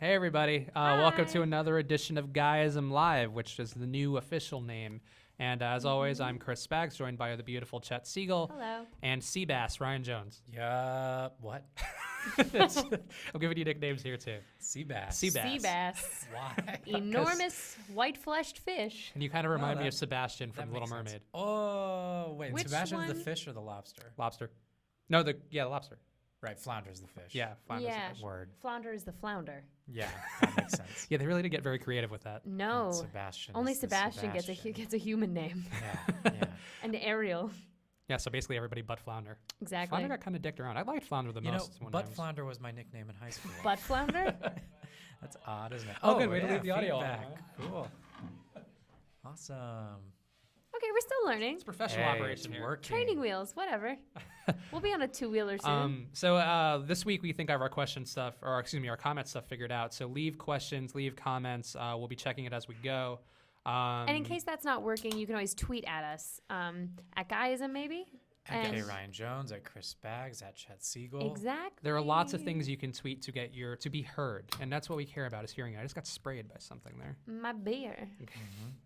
Hey, everybody. Welcome to another edition of GUYISM Live, which is the new official name. And as always, I'm Chris Spags, joined by the beautiful Chet Siegel. Hello. And Seabass, Ryan Jones. Yeah, what? I'm giving you nicknames here, too. Seabass. Seabass. Seabass. Why? Enormous white-fleshed fish. And you kind of remind me that- of Sebastian from That Little makes sense. Mermaid. Oh, wait. Which Sebastian's the one? fish or the lobster? Lobster. No, the lobster. Right, flounder's the fish. Yeah, flounder's Yeah. the fish. Word. Flounder is the flounder. Yeah, that makes sense. Yeah, they really did get very creative with that. No. And Sebastian. Only is the Sebastian Sebastian. gets a human name. Yeah, yeah. And Ariel. Yeah, so basically everybody but Flounder. Exactly. Flounder got kind of dicked around. I liked Flounder the You know, most. when I butt was- flounder was my nickname in high school. Butt flounder? That's odd, isn't it? Oh, good. Way to leave the audio on, feedback. Cool. Awesome. Okay, we're still learning. It's professional Hey, operation it's here. working. Training wheels, whatever. We'll be on a two-wheeler soon. So this week we think I have our question stuff, or excuse me, our comment stuff figured out. So leave questions, leave comments. We'll be checking it as we go. And in case that's not working, you can always tweet at us at GUYISM maybe. At And- Ryan Jones, at Chris Spags, at Chet Siegel. Exactly. there are lots of things you can tweet to get to be heard, and that's what we care about is hearing it. I just got sprayed by something there. My beer.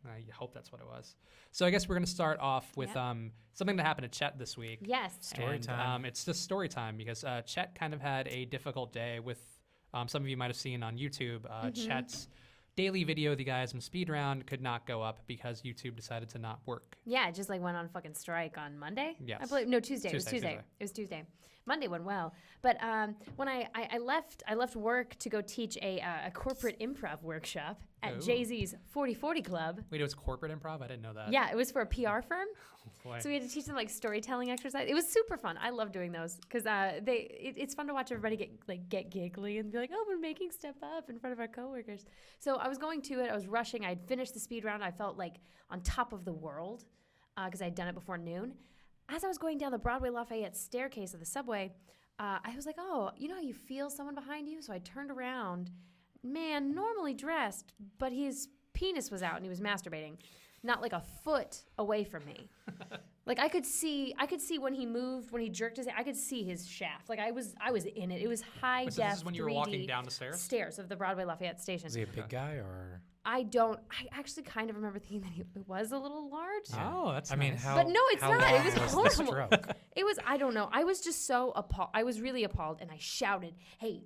I hope that's what it was. So I guess we're gonna start off with Yep. something that happened to Chet this week. Yes. Story And, time. it's just story time because Chet kind of had a difficult day with some of you might have seen on YouTube. Chet's daily video, the GUYISM speed round, could not go up because YouTube decided to not work. Yeah, it just like went on fucking strike on Monday. Yes. I believe no Tuesday. It was Tuesday, Tuesday. Tuesday. It was Tuesday. Monday went well, but when I left work to go teach a corporate improv workshop at Ooh. Jay-Z's 40/40 Club. Wait, it was corporate improv? I didn't know that. Yeah, it was for a PR firm. Boy. So we had to teach them like storytelling exercise. It was super fun. I love doing those because it's fun to watch everybody get giggly and be like, oh, we're making step up in front of our coworkers. So I was going to it. I was rushing. I'd finished the speed round. I felt like on top of the world because I'd done it before noon. As I was going down the Broadway Lafayette staircase of the subway, I was like, oh, you know how you feel someone behind you? So I turned around. Man, normally dressed, but his penis was out and he was masturbating. Not like a foot away from me. Like I could see when he moved, when he jerked his head, I could see his shaft. Like I was in it. It was high So def. this is when you were 3D walking down the stairs? Stairs of the Broadway Lafayette station. Was he a big guy or? I actually kind of remember thinking that he was a little large. Oh, that's I mean, nice. how? But no, it's how not. It long was the horrible. stroke? It was, I don't know. I was just so appalled. I was really appalled and I shouted, hey,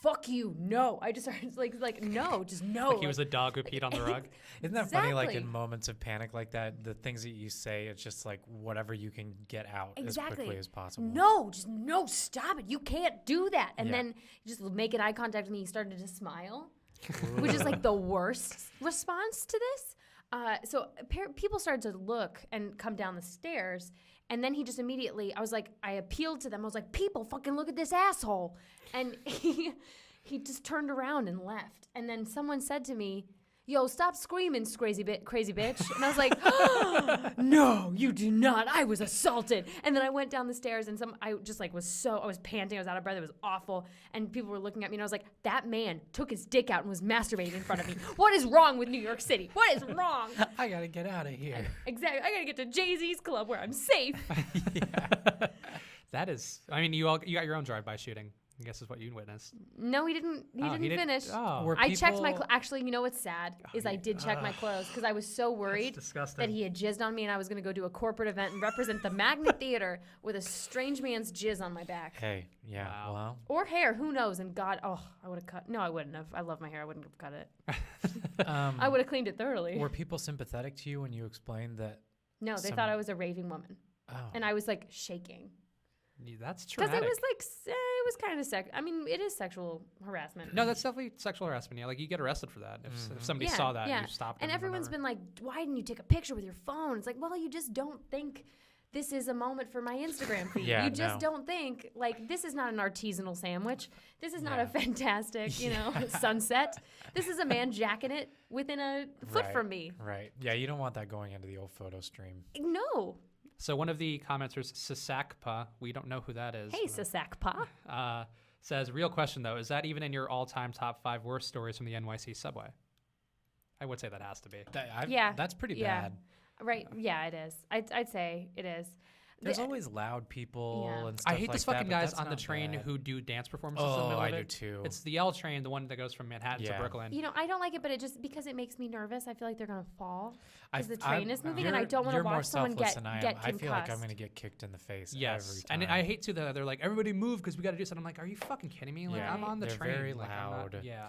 fuck you. No. I just started like no, just no. Like he was a dog who peed on the rug? Isn't that funny? Like Exactly. in moments of panic like that, the things that you say, it's just like whatever you can get out as quickly as possible. No, just no, stop it. You can't do that. And Yeah. then just making eye contact with me, he started to smile, which is like the worst response to this. So people started to look and come down the stairs. And then he just immediately, I appealed to them. I was like, people, fucking look at this asshole. And he just turned around and left. And then someone said to me, yo, stop screaming, crazy bitch. And I was like, no, you do not. I was assaulted. And then I went down the stairs and I just like I was panting. I was out of breath. It was awful. And people were looking at me and I was like, that man took his dick out and was masturbating in front of me. What is wrong with New York City? What is wrong? I gotta get out of here. Exactly. I got to get to Jay-Z's club where I'm safe. That is, I mean, you got your own drive-by shooting, I guess is what you witnessed. No, he didn't. He didn't finish. Oh, Were I checked my people- actually, you know what's sad is I did check my clothes because I was so worried disgusting. that he had jizzed on me and I was going to go do a corporate event and represent the Magnet Theater with a strange man's jizz on my back. Hey, yeah, Wow. well, Or hair, who knows? And God, I would have cut. No, I wouldn't have. I love my hair. I wouldn't have cut it. I would have cleaned it thoroughly. were people sympathetic to you when you explained that? No, they some- thought I was a raving woman. Oh, And I was like shaking. Yeah, that's Because traumatic. it was like, it was kind of I mean, it is sexual harassment. No, that's definitely sexual harassment. Yeah, like you get arrested for that if somebody saw that and you stopped. And them or everyone's whatever. been like, why didn't you take a picture with your phone? It's like, well, you just don't think this is a moment for my Instagram feed. Yeah, you just no. don't think, like, this is not an artisanal sandwich. This is not a Yeah. fantastic, sunset. This is a man jacking it within a foot Right. from me. right. Yeah, you don't want that going into the old photo stream. No. So one of the commenters, Sasakpa, we don't know who that is. Hey, Sasakpa. Says, real question though, is that even in your all-time top 5 worst stories from the NYC subway? I would say that has to be. Yeah. That's pretty Yeah. bad. Right. Yeah, it is. I'd say it is. There's always loud people and stuff I hate like those fucking that, but guys that's on the not train bad. who do dance performances in the Oh, middle I of do it. too. It's the L train, the one that goes from Manhattan to Brooklyn. You know, I don't like it, but it just because it makes me nervous. I feel like they're gonna fall because the I'm- train is moving, and I don't want to You're more watch someone selfless get than I am. concussed. I feel like I'm going to get kicked in the face every Yes, time. and I hate too that they're like, everybody move because we got to do something. I'm like, are you fucking kidding me? Like, Yeah. I'm on the They're train. very Like, loud. yeah,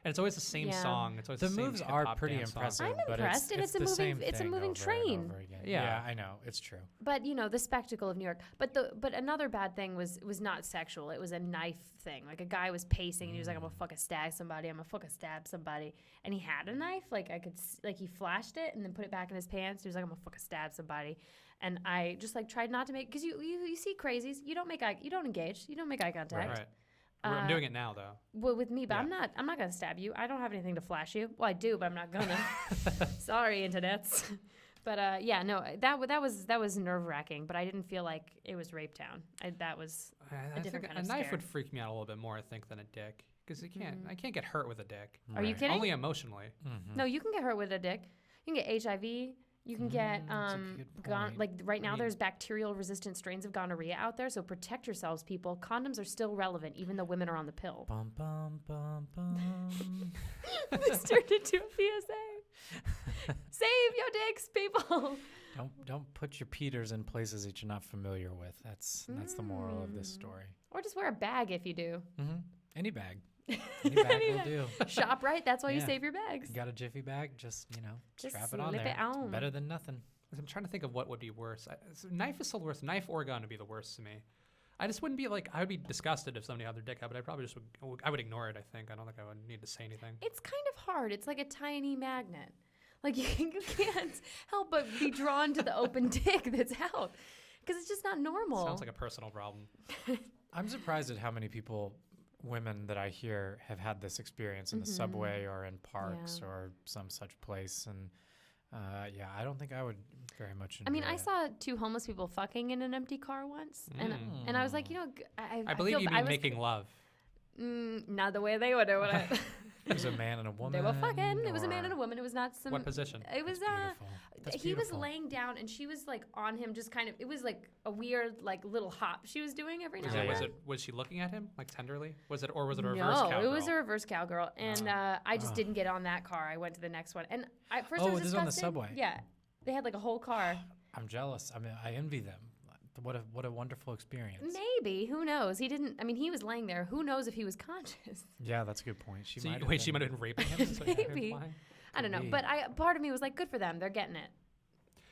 and it's always the same Yeah. song. It's always The the same moves are hip-hop pretty dance song. impressive. I'm but impressed, and it's a the moving- same it's a thing moving over and train. over again. Yeah. I know. It's true. But you know, the spectacle of New York. But another bad thing was not sexual. It was a knife thing. Like a guy was pacing and he was like, "I'm gonna fucking stab somebody. I'm gonna fucking stab somebody." And he had a knife. Like I could like he flashed it and then put it back in his pants. He was like, "I'm gonna fucking stab somebody." And I just like tried not to make because you see crazies. You don't engage. You don't make eye contact. Right. I'm doing it now though. Well, with me, but Yeah. I'm not gonna stab you. I don't have anything to flash you. Well, I do, but I'm not gonna. Sorry, internets. But yeah, no, that was nerve wracking. But I didn't feel like it was Rape Town. That was I different think kind a of knife scare. would freak me out a little bit more, I think, than a dick. Because I can't get hurt with a dick. Are you Right. kidding? Only emotionally. Mhm. No, you can get hurt with a dick. You can get HIV. You can get that's a good point. like right now mean- there's bacterial resistant strains of gonorrhea out there. So protect yourselves, people. Condoms are still relevant, even though women are on the pill. Bum, bum, bum, bum. This turned into a PSA. Save your dicks, people. Don't put your Peters in places that you're not familiar with. That's the moral of this story. Or just wear a bag if you do. Mm-hmm. Any bag. Any bag will do. Shop right. That's why you Yeah. save your bags. You got a Jiffy bag? Just strap it on slip there. it on. It's better than nothing. I'm trying to think of what would be worse. Knife is still worse. Knife or gun would be the worst to me. I just wouldn't be like, I would be disgusted if somebody had their dick out, but I probably just I would ignore it, I think. I don't think I would need to say anything. It's kind of hard. It's like a tiny magnet. Like you can't help but be drawn to the open dick that's out because it's just not normal. Sounds like a personal problem. I'm surprised at how many women that I hear have had this experience in the subway or in parks or some such place. And yeah, I don't think I would very much enjoy I mean, I it. saw two homeless people fucking in an empty car once, and I was like, you know, I believe you mean making love. Not the way they would do it. It was a man and a woman. They were fucking. It was a man or- and a woman. It was not some. What position? It was Beautiful. That's he was beautiful. laying down and she was like on him, just kind of. It was like a weird like little hop she was doing every now and then. Was she looking at him like tenderly? Was it a reverse No, cowgirl? it was a reverse cowgirl, and I just didn't get on that car. I went to the next one, and at first it was this is on the disgusting. subway. Yeah, they had like a whole car. I'm jealous. I mean, I envy them. What a wonderful experience. Maybe, who knows? He didn't. I mean, he was laying there. Who knows if he was conscious? Yeah, that's a good point. She So might she might have been raping him. Is what you're Maybe. implying? I don't know, be. but part of me was like, good for them. They're getting it.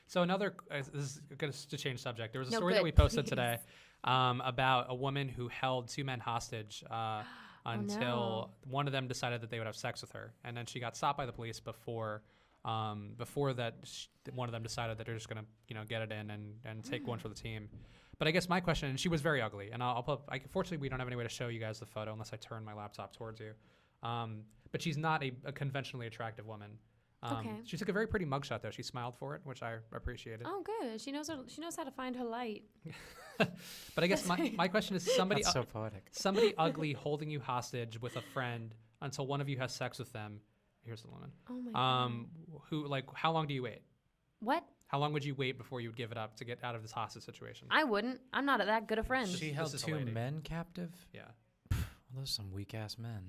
So another, this is going to change subject. There was a No, story that good, we posted please. today about a woman who held two men hostage until no. one of them decided that they would have sex with her, and then she got stopped by the police before that one of them decided that they're just going to get it in and take one for the team. But I guess my question, and she was very ugly, and I'll put. Fortunately, we don't have any way to show you guys the photo unless I turn my laptop towards you. But she's not a conventionally attractive woman. Okay. She took a very pretty mugshot though. She smiled for it, which I appreciated. Oh, good. She knows how to find her light. But I guess my question is That's so poetic. somebody ugly holding you hostage with a friend until one of you has sex with them. Here's the woman. Oh my god. Who how long do you wait? What? How long would you wait before you would give it up to get out of this hostage situation? I wouldn't. I'm not that good a friend. She This held is a two lady. men captive? Yeah. Well, those are some weak ass men.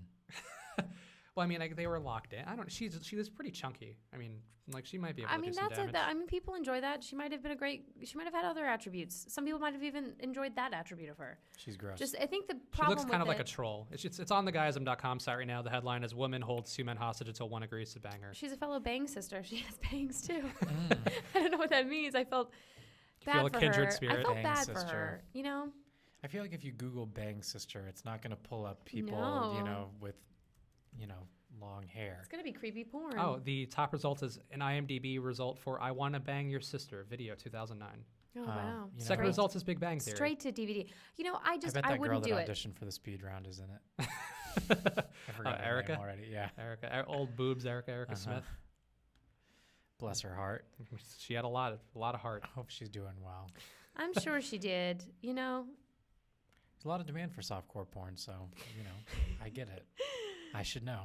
Well, I mean, they were locked in. I don't. She was pretty chunky. I mean, like she might be able I to mean, do some that's damage. it. I mean, people enjoy that. She might have been she might have had other attributes. Some people might have even enjoyed that attribute of her. She's gross. Just, I think the She problem looks kind of with like a it- troll. It's on the GUYISM.com site right now. The headline is "Woman holds two men hostage until one agrees to bang her." She's a fellow bang sister. She has bangs too. Mm. I don't know what that means. I felt bad feel a for kindred her. spirit? I felt Bang bad for sister. her. You know. I feel like if you Google bang sister, it's not going to pull up people, No. with, long hair. It's gonna be creepy porn. Oh, the top result is an IMDb result for "I Want to Bang Your Sister" video 2009. Oh, wow. you know, Second Right. result is Big Bang Theory. Straight to DVD. You know, I I bet that girl wouldn't that do it. auditioned for the speed round is in it. I forgot her Erica? name already. Yeah. Erica, old boobs, Erica Uh-huh. Smith. Bless her heart. She had a lot of heart. I hope she's doing well. I'm sure she did. You know. There's a lot of demand for softcore porn, so I get it. I should know.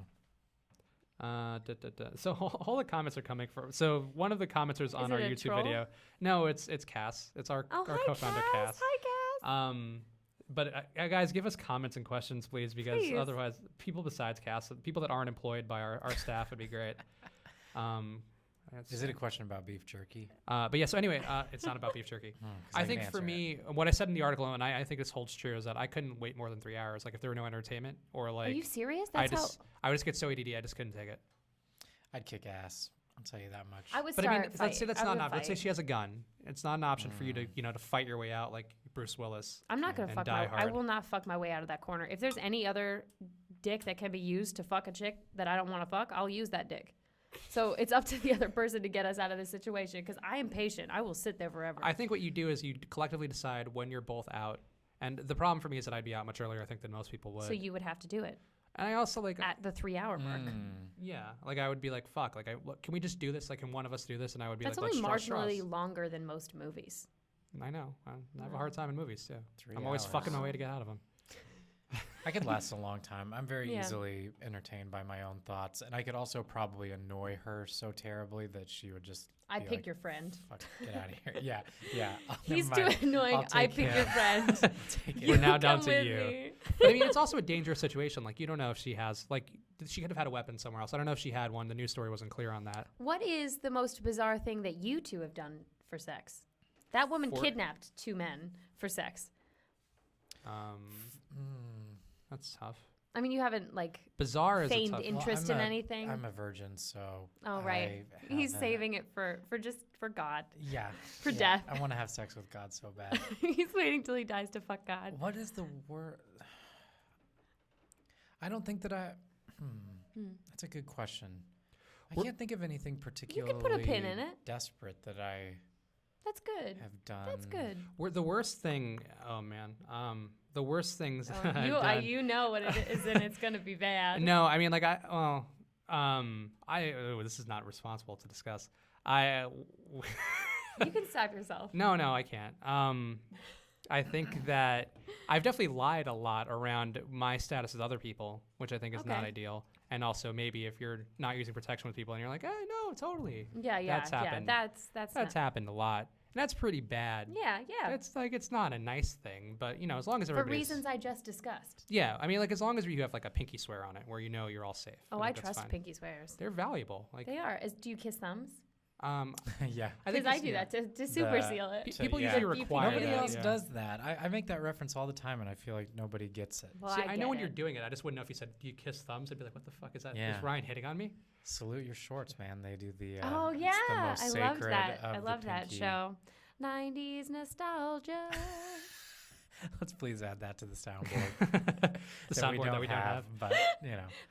So all the comments are coming from. So one of the commenters on Is our it a YouTube troll? video. No, it's Cass. It's our Oh, hi, co-founder Cass. Hi, Cass. But guys, give us comments and questions, please, because Please. otherwise, people besides Cass, people that aren't employed by our staff would be great. Is it a question about beef jerky? But yeah, so anyway, it's not about beef jerky. 'Cause I can think for answer it. me, what I said in the article, and I think this holds true, is that I couldn't wait more than 3 hours. Like if there were no entertainment or Are like, you serious? I That's would just get so ADD, I just couldn't take it. I'd kick ass. I'll tell you that much. I would But start I mean, let's say that's I not an would option. Let's say fight. she has a gun. It's not an option for you to, to fight your way out like Bruce Willis. I'm not gonna and fuck Die my. I Hard. will not fuck my way out of that corner. If there's any other dick that can be used to fuck a chick that I don't want to fuck, I'll use that dick. So it's up to the other person to get us out of this situation because I am patient. I will sit there forever. I think what you do is you collectively decide when you're both out. And the problem for me is that I'd be out much earlier, I think, than most people would. So you would have to do it And I also like, at the 3 hour mark. yeah, like I would be like, fuck, like, can we just do this? Like, can one of us do this? And I would be That's like, only let's draw marginally straws. longer than most movies. I know. I have a hard time in movies too. 3 I'm always hours. fucking my way to get out of them. I could last a long time. I'm very Yeah. easily entertained by my own thoughts, and I could also probably annoy her so terribly that she would just. I be pick like, your friend. Fuck, get out of here. Yeah, yeah. He's Never too mind. annoying. I'll I take pick him. your friend. Take it. We're now You down come to with you. me. But I mean, it's also a dangerous situation. Like, you don't know if she has, like, she could have had a weapon somewhere else. I don't know if she had one. The news story wasn't clear on that. What is the most bizarre thing that you two have done for sex? That woman For- kidnapped 2 men for sex. That's tough. I mean, you haven't like Bizarre is a feigned tough. interest in anything. I'm a virgin, so. Oh right, I he's haven't- saving it for God. Yeah. for yeah, death. I want to have sex with God so bad. He's waiting till he dies to fuck God. What is the word? I don't think that I. That's a good question. I We're- can't think of anything You particularly could put a pin in it. desperate that I That's good. have done. That's good. The worst thing. Oh man. The worst things. Oh, that I've you, done- you know what it is, and it's gonna be bad. No, I mean, like this is not responsible to discuss. You can stop yourself. No, I can't. I think that I've definitely lied a lot around my status with other people, which I think is not Okay. ideal. And also maybe if you're not using protection with people and you're like, no, totally. Yeah, That's yeah. happened. That's That's happened a lot. And that's pretty bad. yeah. It's like, it's not a nice thing, but as long as For everybody's. reasons I just discussed. Yeah, I mean, like as long as you have like a pinky swear on it where you're all safe. Oh, I think that's trust fine. pinky swears. They're valuable. Like, They are. Do you kiss thumbs? Yeah. I think Because I it's- do yeah. that to super The- seal it. So, People yeah. usually Deep require Nobody that. else yeah. does that. I make that reference all the time, and I feel like nobody gets it. Well, See, I know get when you're it. doing it. I just wouldn't know if you said, do you kiss thumbs? I'd be like, what the fuck is that? Yeah. Is Ryan hitting on me? Salute your shorts, man. They do the. Oh it's yeah, the most I loved sacred that. of I the love that pinky. show. 90s nostalgia. Let's please add that to the soundboard. The soundboard that we don't have. But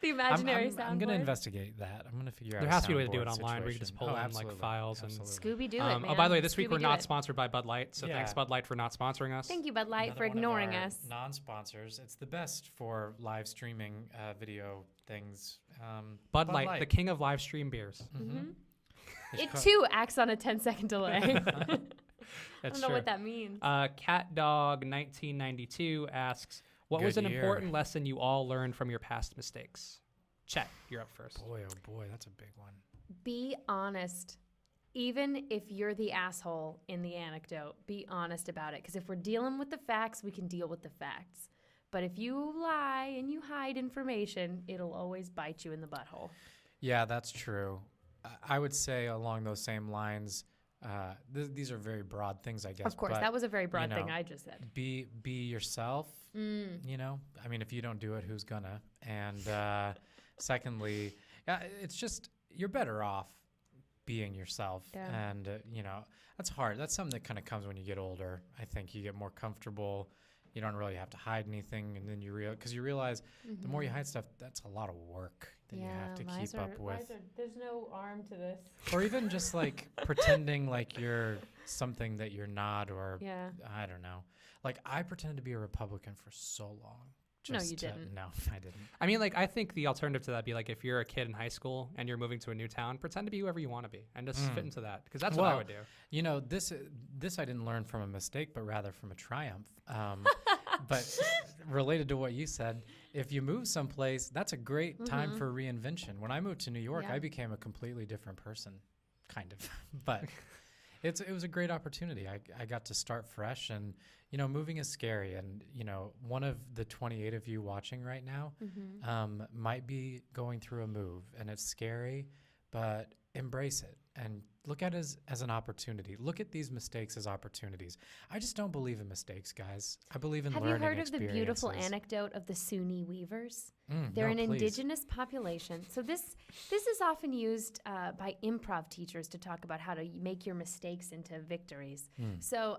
The imaginary I'm soundboard. going to investigate that. I'm going to figure out. There has to be a way to do it soundboard online where you can just situation. pull in absolutely. like files Absolutely. Scooby Doo it, man. Oh, by the way, this week we're Scooby-Doo not it. sponsored by Bud Light, so thanks Yeah. Bud Light for not sponsoring us. Thank you, Bud Light, for Another one of ignoring our us. Non-sponsors. It's the best for live streaming video things. Bud Light, the king of live stream beers. Mhm. It too acts on a 10-second delay. I That's don't know true. what that means. Cat Dog 1992 asks, "What was Good an year. important lesson you all learned from your past mistakes?" Chet, you're up first. Boy, oh boy, that's a big one. Be honest. Even if you're the asshole in the anecdote, be honest about it. Because if we're dealing with the facts, we can deal with the facts. But if you lie and you hide information, it'll always bite you in the butthole. Yeah, that's true. I would say along those same lines. These are very broad things, I guess. Of course, but, that was a very broad thing know, I just said. Be yourself. I mean, if you don't do it, who's gonna? And secondly, it's just you're better off being yourself. Yeah. And that's hard. That's something that kind of comes when you get older. I think you get more comfortable. You don't really have to hide anything, and then you realize the more you hide stuff, that's a lot of work that you have to keep up with. There's no arm to this. Or even just like pretending like you're something that you're not, or Yeah. I don't know. Like I pretended to be a Republican for so long. No, just you to- didn't. No, I didn't. I mean, like, I think the alternative to that would be like if you're a kid in high school and you're moving to a new town, pretend to be whoever you want to be and just fit into that, because that's what I Well, would do. You know, this I didn't learn from a mistake, but rather from a triumph. But related to what you said, if you move someplace, that's a great time for reinvention. When I moved to New York, Yeah. I became a completely different person, kind of. But it was a great opportunity. I got to start fresh, and moving is scary. And one of the 28 of you watching right now might be going through a move, and it's scary, but embrace it and look at it as an opportunity. Look at these mistakes as opportunities. I just don't believe in mistakes, guys. I believe in Have learning you heard of the beautiful experiences. anecdote of the Sunni weavers? Mm, They're no, an please. indigenous population. So this is often used by improv teachers to talk about how to make your mistakes into victories. So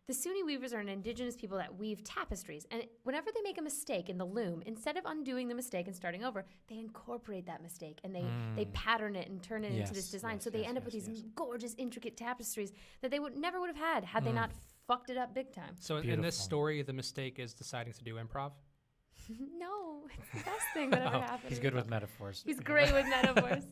the Sunni weavers are an indigenous people that weave tapestries. And whenever they make a mistake in the loom, instead of undoing the mistake and starting over, they incorporate that mistake and they pattern it and turn it into this design. So they end up with these gorgeous, intricate tapestries that they never would have had they not fucked it up big time. So in this story, the mistake is deciding to do improv. No, it's the best thing that ever happened. He's good with metaphors. He's great with metaphors.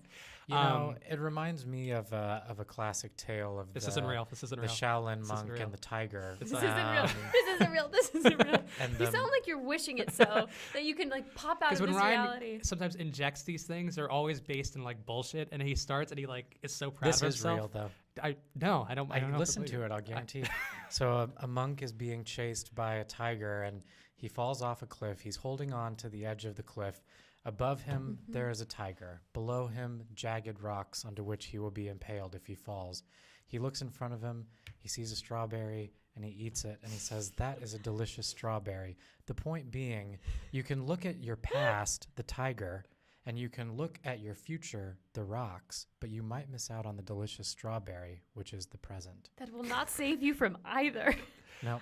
It reminds me of a classic tale of This isn't real. This isn't the real. Shaolin This isn't monk real. and the tiger. This isn't real. This isn't real. This isn't real. And You them- sound like you're wishing it so that you can like pop out of Because when this Ryan reality. sometimes injects these things, they're always based in like bullshit, and he starts and he like is so proud This of is himself. real, though. I don't know. I if listen believe to it, I'll guarantee. So a monk is being chased by a tiger, and he falls off a cliff. He's holding on to the edge of the cliff. Above him, there is a tiger. Below him, jagged rocks onto which he will be impaled if he falls. He looks in front of him. He sees a strawberry, and he eats it, and he says, "That is a delicious strawberry." The point being, you can look at your past, the tiger, and you can look at your future, the rocks, but you might miss out on the delicious strawberry, which is the present. That will not save you from either. No.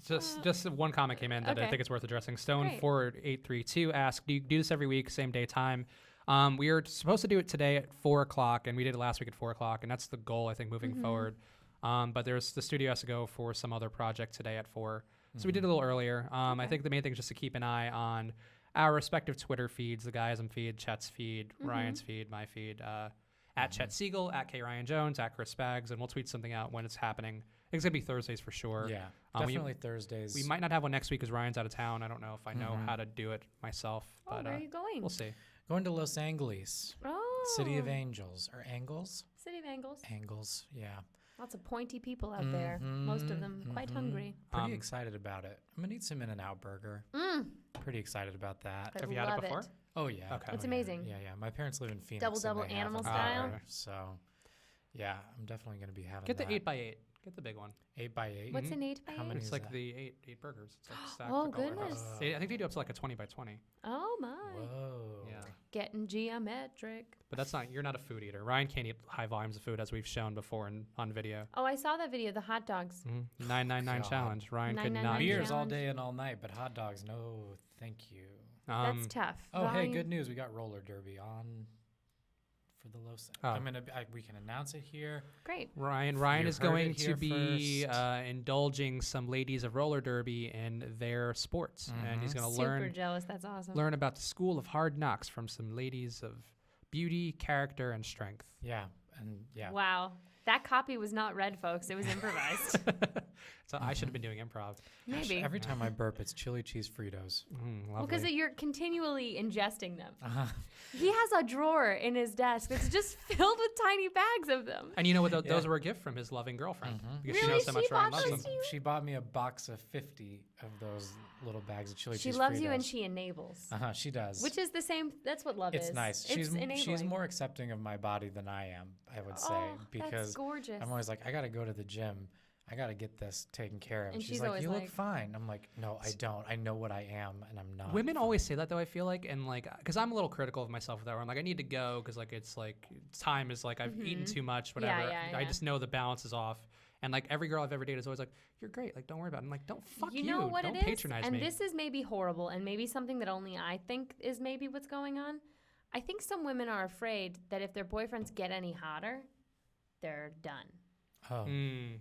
Just one comment came in that I Okay. think it's worth addressing. Stone Great. 4832 asked, "Do you do this every week, same day time?" We are supposed to do it today at 4:00, and we did it last week at 4:00, and that's the goal I think moving forward. But the studio has to go for some other project today at 4, so we did it a little earlier. I think the main thing is just to keep an eye on our respective Twitter feeds: the GUYISM feed, Chet's feed, Ryan's feed, my feed. At Chet Siegel, at K Ryan Jones, at Chris Spags, and we'll tweet something out when it's happening. It's gonna be Thursdays for sure. Yeah, we- definitely Thursdays. We might not have one next week because Ryan's out of town. I don't know if I know how to do it myself, Oh, but where are you going? we'll see. Going to Los Angeles, Oh, City of Angels, or Angles? City of Angles. Angles, yeah. Lots of pointy people out there. Most of them quite hungry. Pretty excited about it. I'm gonna eat some In-N-Out burger. Pretty excited about that. I Have you had it love before? Oh yeah. Okay. Oh, It's yeah. amazing. Yeah. My parents live in Phoenix. Double and they have animal them style? there, so, yeah, I'm definitely gonna be having Get the that. 8x8. Get the big one. 8x8. What's an 8 by How 8? many It's is like that? the eight burgers. It's like stacked Oh, the color. goodness. I think they do up to like a 20x20. Oh my. Whoa. Yeah, Getting geometric. but that's not. You're not a food eater. Ryan can't eat high volumes of food, as we've shown before on video. Oh, I saw that video, the hot dogs. 999 God. challenge. Ryan could 999 not. Beers all challenge. day and all night, but hot dogs, no, thank you. That's tough. Oh, hey, Volume- good news. We got roller derby on for the Los. Oh. We can announce it here. Great. Ryan You is heard going it to here be first. indulging some ladies of roller derby in their sports, and he's going to Super learn jealous. That's awesome. learn about the school of hard knocks from some ladies of beauty, character, and strength. Yeah, and yeah. Wow. That copy was not read, folks. It was improvised. So I should have been doing improv. Gosh, Maybe. every time I burp, it's chili cheese Fritos. Well, because Lovely. you're continually ingesting them. Uh-huh. He has a drawer in his desk that's just filled with tiny bags of them. And you know what? Those were a gift from his loving girlfriend because she Really? knows so much She Ryan bought loves those them. to you? She bought me a box of 50 of those little bags of chili She cheese loves you and Fritos. she enables. She does. Which is the same. That's what love is. It's nice. It's She's enabling. more accepting of my body than I am, I would say, Oh, that's because gorgeous. I'm always like, I got to go to the gym. I got to get this taken care of. And She's she's like, always you look like- fine. I'm like, no, I don't. I know what I am, and I'm not. Women always say that though. I feel like, and like, because I'm a little critical of myself with that. Where I'm like, I need to go because like it's like time is like I've eaten too much, whatever. yeah, I yeah. just know the balance is off. And like every girl I've ever dated is always like, "You're great. Like, don't worry about it." I'm like, "Don't fuck you. You know what Don't it is? patronize and me." this is maybe horrible and maybe something that only I think is maybe what's going on. I think some women are afraid that if their boyfriends get any hotter, they're done. Oh,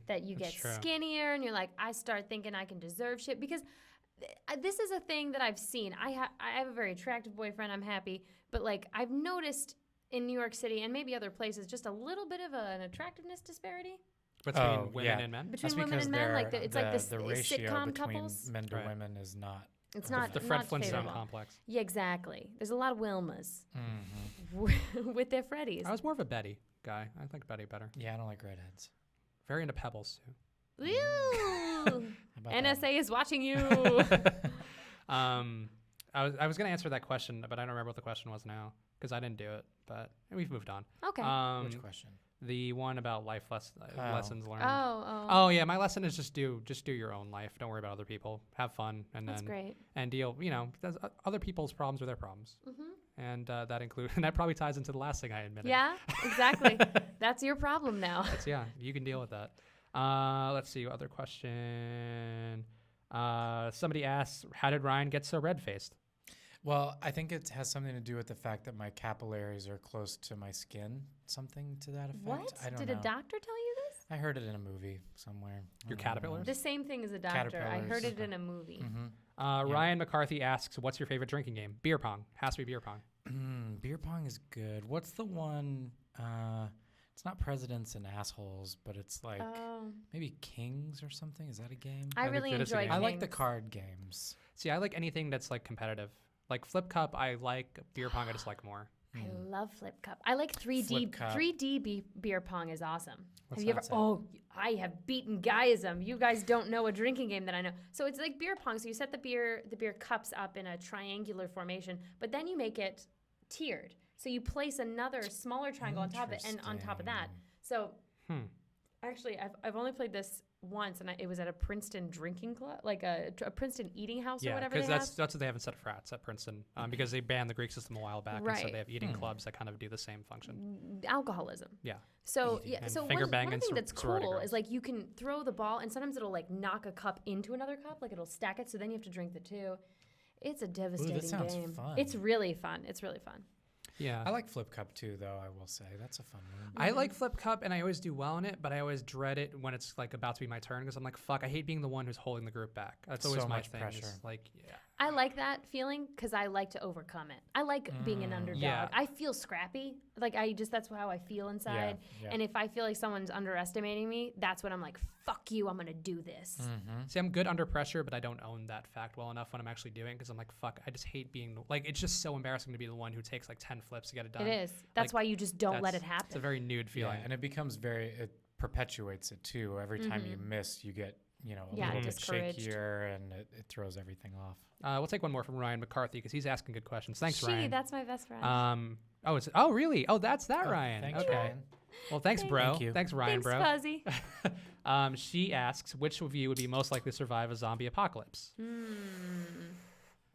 That you That's get true. skinnier and you're like, I start thinking I can deserve shit. Because this is a thing that I've seen. I have a very attractive boyfriend. I'm happy. But like I've noticed in New York City and maybe other places just a little bit of an attractiveness disparity. Between women and men. Between that's women because and men, like they're- it's like this the ratio sitcom between couples. men to Right. women is not It's not The Fred not Flintstone favorable. complex. Yeah, exactly. There's a lot of Wilmas with their Freddies. I was more of a Betty guy. I like Betty better. Yeah, I don't like redheads. Very into Pebbles too. Ew. How about that? NSA is watching you. I was gonna answer that question, but I don't remember what the question was now because I didn't do it. But we've moved on. Okay. Which question? The one about lessons learned. oh. Oh yeah, my lesson is just do your own life. Don't worry about other people. Have fun, and That's then great. and deal. Other people's problems are their problems, Mm-hmm. and that include and that probably ties into the last thing I admitted. Yeah, exactly. That's your problem now. Yeah, you can deal with that. Let's see. Other question. Somebody asks, how did Ryan get so red-faced? Well, I think it has something to do with the fact that my capillaries are close to my skin. Something to that effect. What? I don't Did know. a doctor tell you this? I heard it in a movie somewhere. Your I don't know. caterpillars? The same thing as a doctor. I heard Caterpillars. it in a movie. Mm-hmm. Ryan McCarthy asks, what's your favorite drinking game? Beer pong. Has to be beer pong. Beer pong is good. What's the one? It's not presidents and assholes, but it's like Oh, maybe kings or something. Is that a game? I think really that is a enjoy game. I like the Kings. card games. See, I like anything that's like competitive. Like Flip Cup, I like. Beer pong, I just like more. I love Flip Cup. I like 3D. Flip Cup. 3D beer pong is awesome. What's have you that? ever? Oh, I have beaten GUYISM. You guys don't know a drinking game that I know. So it's like beer pong. So you set the beer cups up in a triangular formation, but then you make it tiered. So you place another smaller triangle on top of it, and on top of that. So actually, I've only played this once, and it was at a Princeton drinking club, like a Princeton eating house or Yeah, whatever because they that's have. what they have instead of frats at Princeton, because they banned the Greek system a while back, and so Right. they have eating clubs that kind of do the same function. Alcoholism. Yeah. So Eating. yeah, And so finger one banging thing that's sorority cool girls. is like you can throw the ball, and sometimes it'll like knock a cup into another cup, like it'll stack it. So then you have to drink the two. It's a devastating sounds game. fun. It's really fun. It's really fun. Yeah. I like Flip Cup too, though. I will say that's a fun one. I like Flip Cup, and I always do well in it, but I always dread it when it's like about to be my turn because I'm like, fuck, I hate being the one who's holding the group back. That's always So my much thing. pressure. Is like, yeah. I like that feeling because I like to overcome it. I like being an underdog. Yeah. I feel scrappy. Like that's how I feel inside. yeah. And if I feel like someone's underestimating me, that's when I'm like, fuck you, I'm gonna do this. See, I'm good under pressure, but I don't own that fact well enough when I'm actually doing because I'm like, fuck, I just hate being like, it's just so embarrassing to be the one who takes like 10 flips to get it done. It is. That's Like, why you just don't let it It's a happen. very nude Yeah, feeling. and it becomes it perpetuates it too. Every time you miss, you get a Yeah, little bit discouraged. shakier, and it throws everything off. We'll take one more from Ryan McCarthy because he's asking good questions. Thanks, She, Ryan. that's my best friend. Oh, really? Oh, that's that Ryan. Thanks, Okay. Ryan. Well, thanks, bro. Thank you. Thanks, Ryan, Thanks, bro. Fuzzy. She asks, which of you would be most likely to survive a zombie apocalypse?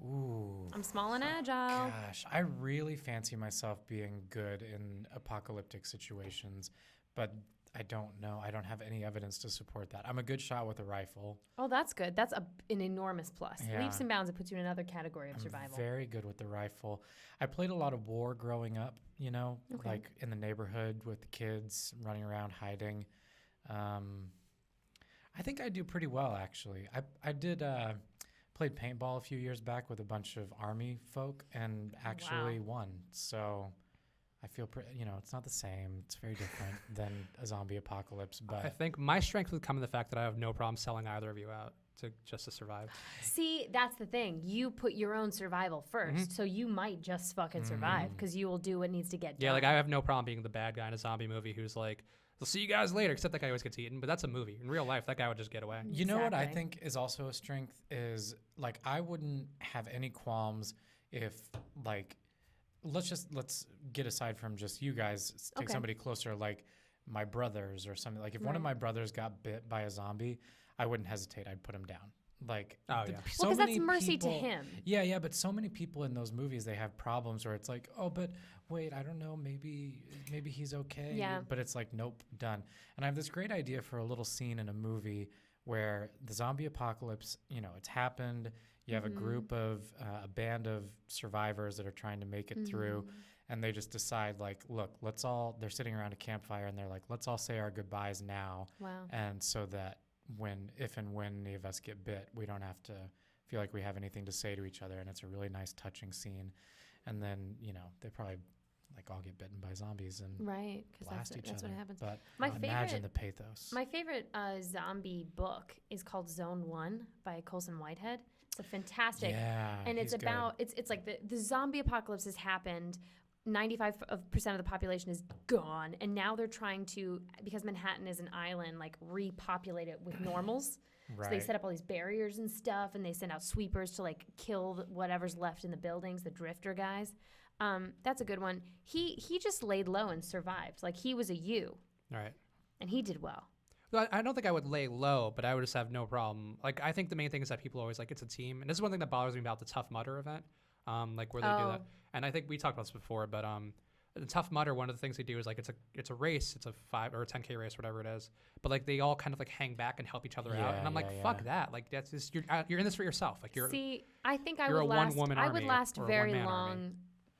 Ooh. I'm small and agile. Gosh, I really fancy myself being good in apocalyptic situations, but I don't know. I don't have any evidence to support that. I'm a good shot with a rifle. Oh, that's good. That's an enormous plus. Yeah. Leaps and bounds. It puts you in another category of I'm survival. very good with the rifle. I played a lot of war growing up, Okay. like in the neighborhood with the kids running around hiding. I think I do pretty well, actually. I did played paintball a few years back with a bunch of army folk and actually won. So I feel it's not the same. It's very different than a zombie apocalypse, I but think my strength would come in the fact that I have no problem selling either of you out just to survive. See, that's the thing. You put your own survival 1st, so you might just fucking survive because you will do what needs to get done. Yeah, like I have no problem being the bad guy in a zombie movie who's like, "I'll see you guys later," except that guy always gets eaten. But that's a movie. In real life, that guy would just get away. you know what I Exactly. think is also a strength is like I wouldn't have any qualms if like let's get aside from just you guys, take Okay. somebody closer like my brothers or something. Like if one of Right. my brothers got bit by a zombie, I wouldn't hesitate. I'd put him down. Like Oh, the- yeah. so Well, because that's many mercy to people- him. Yeah, but so many people in those movies they have problems where it's like, oh, but wait, I don't know, maybe he's okay. Yeah. But it's like, nope, done. And I have this great idea for a little scene in a movie where the zombie apocalypse, it's happened. You have a group of a band of survivors that are trying to make it through, and they just decide like, look, they're sitting around a campfire and they're like, let's all say our goodbyes now. Wow. And so that if and when any of us get bit, we don't have to feel like we have anything to say to each other. And it's a really nice, touching scene. And then, they probably like all get bitten by zombies and Right, because blast each that's other. what happens. But My imagine favorite- the pathos. My favorite zombie book is called Zone 1 by Colson Whitehead. It's a fantastic. Yeah, And it's he's good. about it's like the zombie apocalypse has happened. 95% of the population is gone, and now they're trying to, because Manhattan is an island, like repopulate it with normals. Right. So they set up all these barriers and stuff, and they send out sweepers to like kill whatever's left in the buildings, the drifter guys. That's a good one. He just laid low and survived. Like he was a U, Right. and he did well. Well, I don't think I would lay low, but I would just have no problem. Like, I think the main thing is that people are always like, it's a team. And this is one thing that bothers me about the Tough Mudder event, like where they do that. And I think we talked about this before, but the Tough Mudder, one of the things they do is like it's a race, it's a 5 or a 10K race, whatever it is. But like they all kind of like hang back and help each other out. And I'm like, fuck that. Like that's just, you're in this for yourself. Like See, I think I you're would a last. one-woman I would army last or a very one-man long army.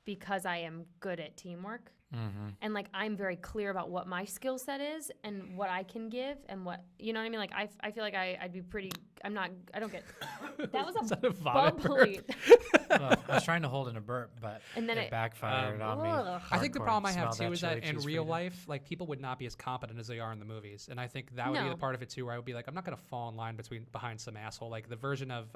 because I am good at teamwork. Mm-hmm. And like I'm very clear about what my skill set is and what I can give and what, you know what I mean? Like I feel like I'd be pretty. I don't get. That was Is a that a vomit bubbly. Well, I was trying to hold in a burp, but And then it backfired on me. ugh. I think the Hardcore. problem I have Smell too is that chili in cheese real Frito. life, like people would not be as competent as they are in the movies, and I think that would be No. the part of it too, where I would be like, I'm not gonna fall in line behind some asshole. Like the version of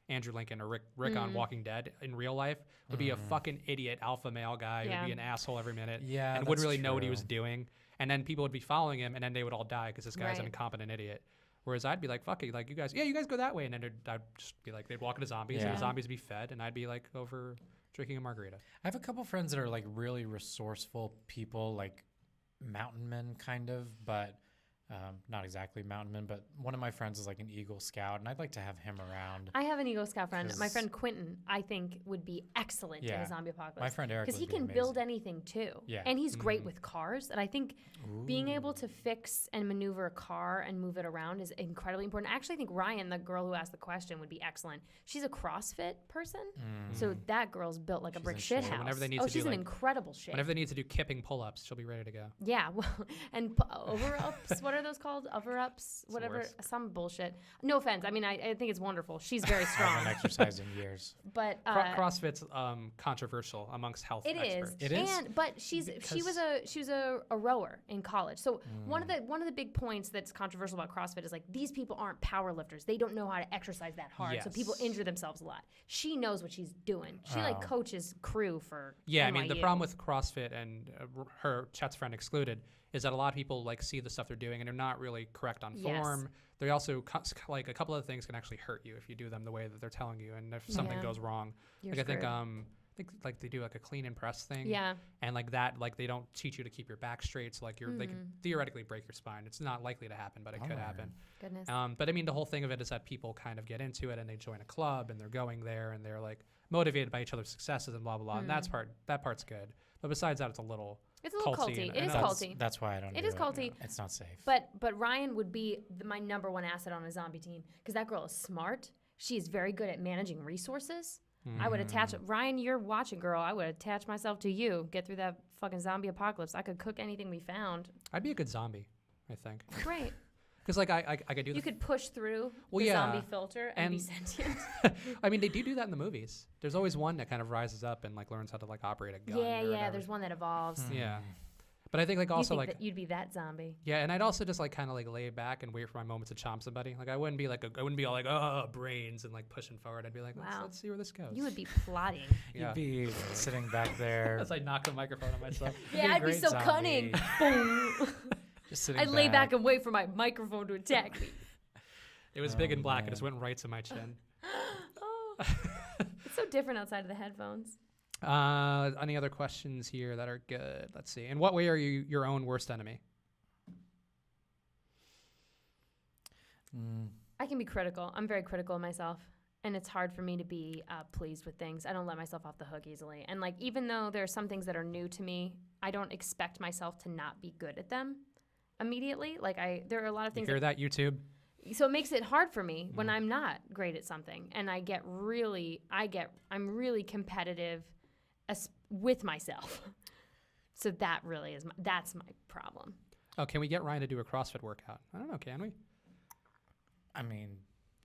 Andrew Lincoln or Rick on Walking Dead in real life would be a fucking idiot alpha male guy who Yeah. would be an asshole every minute, Yeah, and wouldn't that's really know what he was true. doing, and then people would be following him, and then they would all die because this guy's an Right. incompetent idiot. Whereas I'd be like, fuck it, like you guys go that way, and then I'd just be like, they'd walk into zombies, and Yeah. the zombies would be fed, and I'd be like over drinking a margarita. I have a couple friends that are like really resourceful people, like mountain men kind of, but not exactly mountain men. But one of my friends is like an Eagle Scout, and I'd like to have him around. I have an Eagle Scout friend. My 'Cause- friend Quentin, I think, would be excellent in Yeah. a zombie apocalypse. My friend Eric because he would be can build amazing. anything too. Yeah. And he's great Mhm. with cars. And I think being able to fix and maneuver a car and move it around is incredibly important. I actually think Ryan, the girl who asked the question, would be excellent. She's a CrossFit person, so that girl's built like a She's brick in shit shape. house. Whenever they need oh, to do, she's an like- incredible shape. Whenever they need to do kipping pull-ups, she'll be ready to go. Yeah, well, and over-ups, what are those called? Over-ups, the whatever, worst. some bullshit. No offense. I mean, I think it's wonderful. She's very I strong. haven't exercised in years. But CrossFit's controversial amongst health it is. experts. It is? And but she was a rower in college. So one of the big points that's controversial about CrossFit is like these people aren't power lifters. They don't know how to exercise that hard. So people Yes. injure themselves a lot. She knows what she's doing. She like Oh. coaches crew for Yeah, I mean, the NYU. problem with CrossFit and her Chet's friend excluded is that a lot of people like see the stuff they're doing and they're not really correct on Yes. form. They also like a couple of things can actually hurt you if you do them the way that they're telling you, and if something Yeah. goes wrong, You're like I think screwed. like they do like a clean and press thing. Yeah. And like that, like they don't teach you to keep your back straight, so like they could theoretically break your spine. It's not likely to happen, but it could Bummer. happen. Goodness. But I mean, the whole thing of it is that people kind of get into it and they join a club and they're going there and they're like motivated by each other's successes and blah blah blah. And that part's good. But besides that, it's a little It's a little culty culty. and- It is and culty. That's why I don't It do is culty. It's not safe. But Ryan would be my number one asset on a zombie team because that girl is smart. She is very good at managing resources. I would attach Ryan. You're watching, girl. I would attach myself to you. Get through that fucking zombie apocalypse. I could cook anything we found. I'd be a good zombie, I think, Great. because like I could do. You could push through Well, the yeah. zombie filter and be And- sentient. I mean, they do that in the movies. There's always one that kind of rises up and like learns how to like operate a gun. yeah, or yeah. whatever. There's one that evolves. Yeah, but I think like also you like think that you'd be that zombie. yeah, and I'd also just like kind of like lay back and wait for my moment to chomp somebody. Like I wouldn't be all like oh brains and like pushing forward. I'd be like Wow. let's see where this goes. You would be plotting. yeah. You'd be sitting back there. As I knock the microphone on myself. Yeah, I'd be great so zombie. cunning. Boom. Just sitting I'd lay back and wait for my microphone to attack me. It was big and black. It man. just went right to my chin. Oh. It's so different outside of the headphones. Any other questions here that are good? Let's see. In what way are you your own worst enemy? I can be critical. I'm very critical of myself. And it's hard for me to be pleased with things. I don't let myself off the hook easily. And like, even though there are some things that are new to me, I don't expect myself to not be good at them immediately. Like there are a lot of You things. hear that, YouTube? So it makes it hard for me when I'm not great at something. And I'm really competitive with myself. So that really is, that's my problem. Oh, can we get Ryan to do a CrossFit workout? I don't know. Can we? I mean,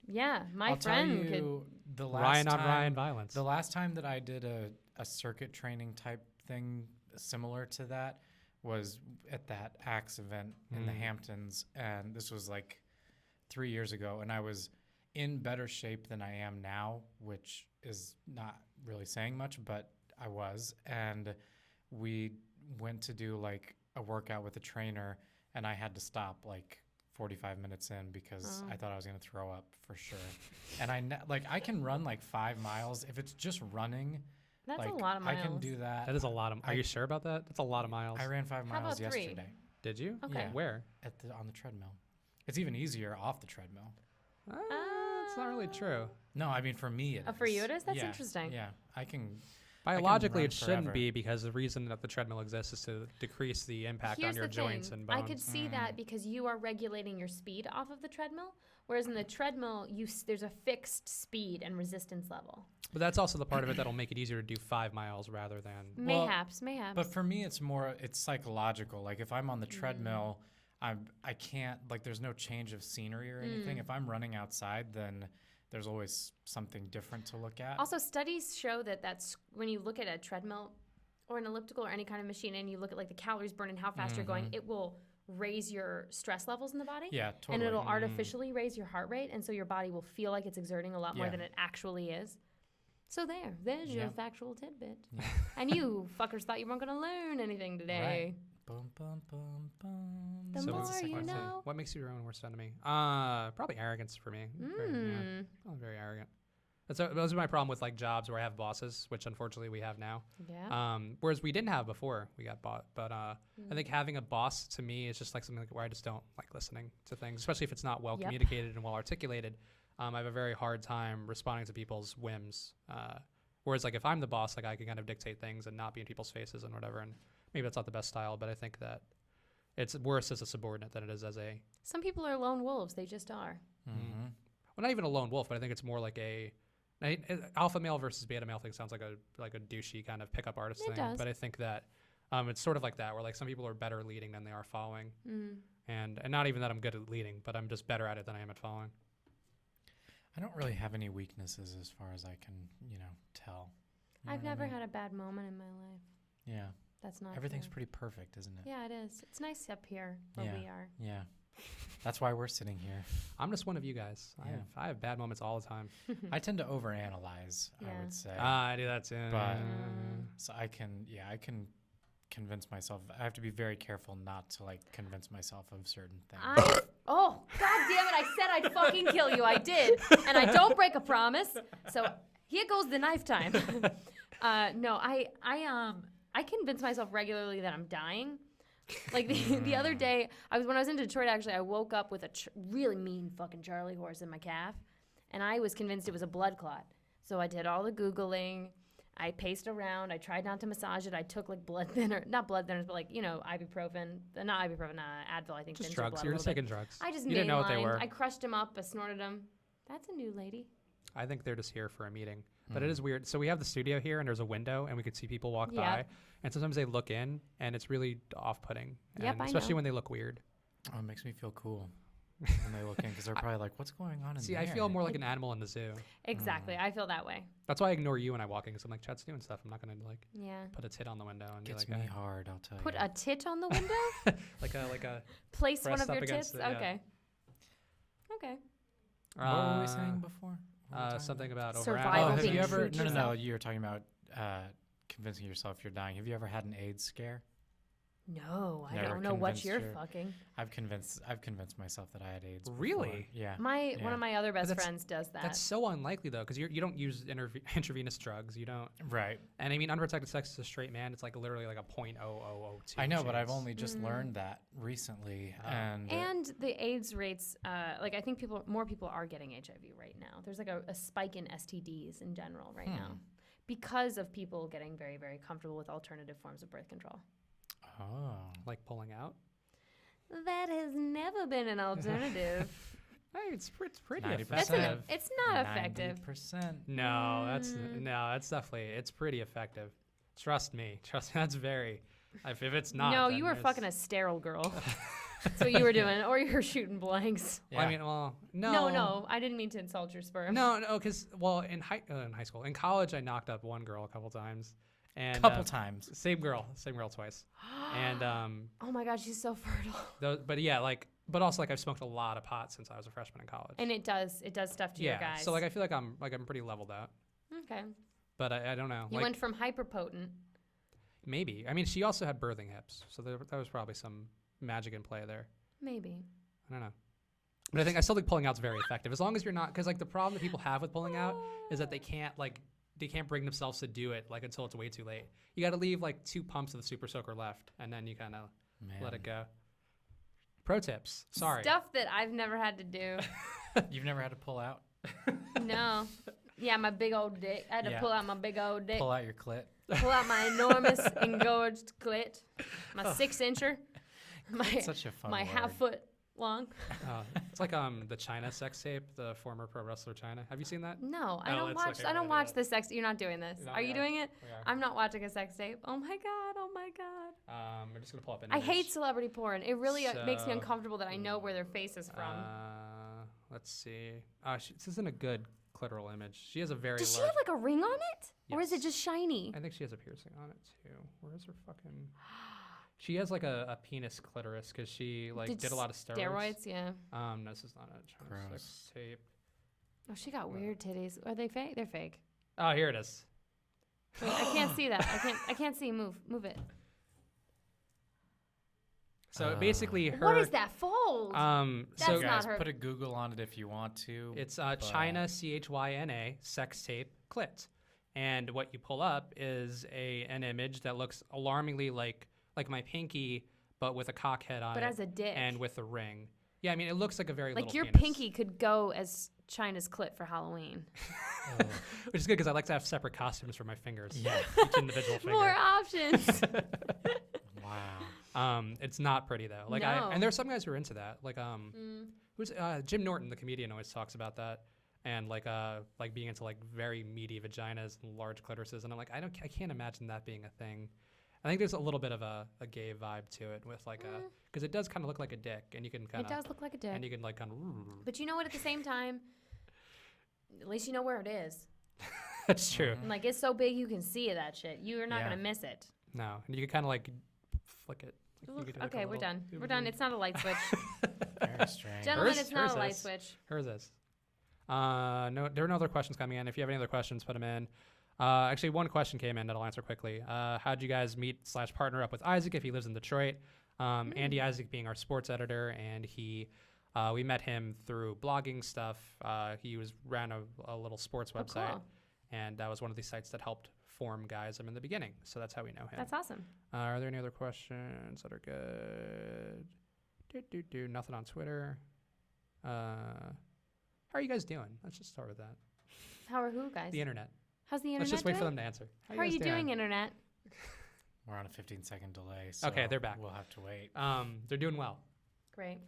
Yeah, my I'll tell friend could. you, the last Ryan on time, Ryan violence. The last time that I did a circuit training type thing similar to that was at that Axe event in the Hamptons, and this was like 3 years ago, and I was in better shape than I am now, which is not really saying much, but I was. And we went to do like a workout with a trainer, and I had to stop like 45 minutes in because I thought I was going to throw up for sure. And I can run like 5 miles if it's just running. That's like, a lot of miles. I can do that. That is a lot of. Are you sure about that? That's a lot of miles. I ran 5 How miles about 3? yesterday. Did you? Okay. Yeah. Where? On the treadmill. It's even easier off the treadmill. It's not really true. No, I mean for me it is. For you it is? That's Yeah, interesting. Yeah, I can. Biologically, run it shouldn't forever. be because the reason that the treadmill exists is to decrease the impact Here's on your the joints thing. and bones. I could see that because you are regulating your speed off of the treadmill, whereas in the treadmill, there's a fixed speed and resistance level. But that's also the part of it that'll make it easier to do 5 miles rather than. Well, Mayhaps. But for me, it's psychological. Like if I'm on the treadmill, I can't, like there's no change of scenery or anything. If I'm running outside, then there's always something different to look at. Also, studies show that's when you look at a treadmill or an elliptical or any kind of machine and you look at like the calories burned and how fast you're going, it will raise your stress levels in the body. Yeah, totally. And it'll artificially raise your heart rate, and so your body will feel like it's exerting a lot more than it actually is. So there's your factual tidbit. Yeah. And you fuckers thought you weren't going to learn anything today. Bum, bum, bum, bum. The So more what's the you second one? know. What makes you your own worst enemy? Probably arrogance for me. I'm very arrogant. Those are my problem with like jobs where I have bosses, which unfortunately we have now. Yeah. Whereas we didn't have before we got bought. But I think having a boss to me is just like something like where I just don't like listening to things, especially if it's not well communicated and well articulated. I have a very hard time responding to people's whims. Whereas like if I'm the boss, like I can kind of dictate things and not be in people's faces and whatever. And maybe that's not the best style, but I think that it's worse as a subordinate than it is as a. Some people are lone wolves. They just are. Mm-hmm. Well, not even a lone wolf, but I think it's more like alpha male versus beta male thing sounds like a douchey kind of pickup artist It thing. does. But I think that it's sort of like that, where like some people are better leading than they are following, and not even that I'm good at leading, but I'm just better at it than I am at following. I don't really have any weaknesses as far as I can, tell. You know I've what I never mean? had a bad moment in my life. Yeah. That's not Everything's true. pretty perfect, isn't it? Yeah, it is. It's nice up here where we are. Yeah. That's why we're sitting here. I'm just one of you guys. Yeah. I have bad moments all the time. I tend to overanalyze, I Yeah. would say. I do that too. But so I can convince myself. I have to be very careful not to like convince myself of certain things. Oh, god damn it. I said I'd fucking kill you. I did. And I don't break a promise. So here goes the knife time. No, I convince myself regularly that I'm dying. Like the other day, when I was in Detroit, actually, I woke up with a really mean fucking Charlie horse in my calf. And I was convinced it was a blood clot. So I did all the Googling. I paced around. I tried not to massage it. I took like not blood thinners, but like, ibuprofen. Not ibuprofen, Advil, I think. just thins your drugs. blood a You're little just bit. taking drugs. I just You didn't know what they mainlined. were. I crushed them up. I snorted them. That's a new lady. I think they're just here for a meeting. But it is weird. So we have the studio here, and there's a window, and we could see people walk by. And sometimes they look in, and it's really off-putting. Yep, And I especially know. when they look weird. Oh, it makes me feel cool when they look in because they're probably like, "What's going on in See, there?" I feel more like an animal in the zoo. Exactly. I feel that way. That's why I ignore you when I walk in, because I'm like, Chet's doing stuff. I'm not going to like Yeah. put a tit on the window and Gets be like, me hard. I'll tell Put you. a tit on the window? like a. Place one Pressed of up your against tits? it, yeah. Okay. Okay. What were we saying before? What were we talking Something about? about Survival Oh, overanalyzing. have being you ever? true to No. yourself. You were talking about convincing yourself you're dying. Have you ever had an AIDS scare? No, I Never don't know what convinced you're your- fucking. I've convinced myself that I had AIDS. before. Really? Yeah. One Yeah. of my other best that's- friends does that. That's so unlikely though, because you don't use intravenous drugs. You don't. Right. And I mean, unprotected sex as a straight man, it's like literally like a .0002. I know, but I've chance. only just learned that recently, and and the AIDS rates, I think more people are getting HIV right now. There's like a spike in STDs in general right now because of people getting very, very comfortable with alternative forms of birth control. like pulling out. That has never been an alternative. Hey, it's pretty 90%. effective. It's not effective. 90%. No, that's definitely it's pretty effective. Trust me, that's very. If it's not, No, then you were it's- fucking a sterile girl. That's what you were doing, or you were shooting blanks. Well, I mean, no. No, I didn't mean to insult your sperm. No, because in high school, in college, I knocked up one girl a couple times, and Couple times. same girl twice, and Oh my God, she's so fertile. but yeah, like but also like I've smoked a lot of pot since I was a freshman in college. And it does stuff to your guys. So like I feel like I'm pretty leveled out. Okay. But I don't know. You like, went from hyperpotent. maybe. I mean, she also had birthing hips, so there was probably some magic in play there. Maybe. I don't know. But I still think pulling out's very effective as long as you're not, because like the problem that people have with pulling out is that they can't bring themselves to do it like until it's way too late. You got to leave like 2 pumps of the super soaker left, and then you kind of let it go. Pro tips. Sorry. Stuff that I've never had to do. You've never had to pull out? No. Yeah, my big old dick. I had to pull out my big old dick. Pull out your clit? Pull out my enormous engorged clit. My 6-incher. Such a fun My word. half-foot long. It's like the China sex tape, the former pro wrestler China. Have you seen that? No, I Oh, don't it's watch. okay, I don't we're watch gonna the sex. You're not doing this. No, Are we you are. doing it? We are. I'm not watching a sex tape. Oh my god. Oh my god. We're just gonna pull up an I image. hate celebrity porn. It really makes me So, uncomfortable that I know where their face is from. Let's see. This isn't a good clitoral image. She has a very Does she large. have like a ring on it, or is it Yes. just shiny? I think she has a piercing on it too. Where is her fucking? She has like a penis clitoris because she did a lot of steroids. Steroids, yeah. No, this is not a China Gross. sex tape. Oh, she got weird titties. Are they fake? They're fake. Oh, here it is. Wait, I can't see that. I can't see. Move it. So basically, her. What is that fold? So That's not Guys, her. put a Google on it if you want to. it's China CHYNA sex tape clit, and what you pull up is an image that looks alarmingly like my pinky, but with a cock head on But it, as a dick. and with a ring. Yeah, I mean, it looks like a very Like little your penis. pinky could go as China's clit for Halloween. Which is good because I like to have separate costumes for my fingers. Yeah. Each individual finger. More options. Wow. It's not pretty though. Like No. and there's some guys who are into that. Like who's Jim Norton, the comedian, always talks about that, and like being into like very meaty vaginas and large clitorises. And I'm like, I can't imagine that being a thing. I think there's a little bit of a gay vibe to it with like because it does kind of look like a dick, and you can kind It of does look like a dick. and you can like kind of. But you know what? At the same time, at least you know where it is. That's true. And like it's so big you can see that shit. You're not Yeah. gonna miss it. No, and you can kind of like flick it. Like, you could do, like, a Okay, we're little done. We're done. It's not a light switch. Very strange. Gentlemen, Hers- it's not hers a light is. switch. Hers is. No, there are no other questions coming in. If you have any other questions, put them in. Actually, one question came in that I'll answer quickly. How'd you guys meet / partner up with Isaac if he lives in Detroit? Andy Isaac being our sports editor, and we met him through blogging stuff. He ran a little sports website, cool. and that was one of the sites that helped form GUYISM in the beginning. So that's how we know him. That's awesome. Are there any other questions that are good? Nothing on Twitter. How are you guys doing? Let's just start with that. How are who guys? The internet. How's the internet Let's just wait for doing? them to answer. How are guys you doing, internet? We're on a 15-second delay, so Okay, they're back. We'll have to wait. They're doing well. Great.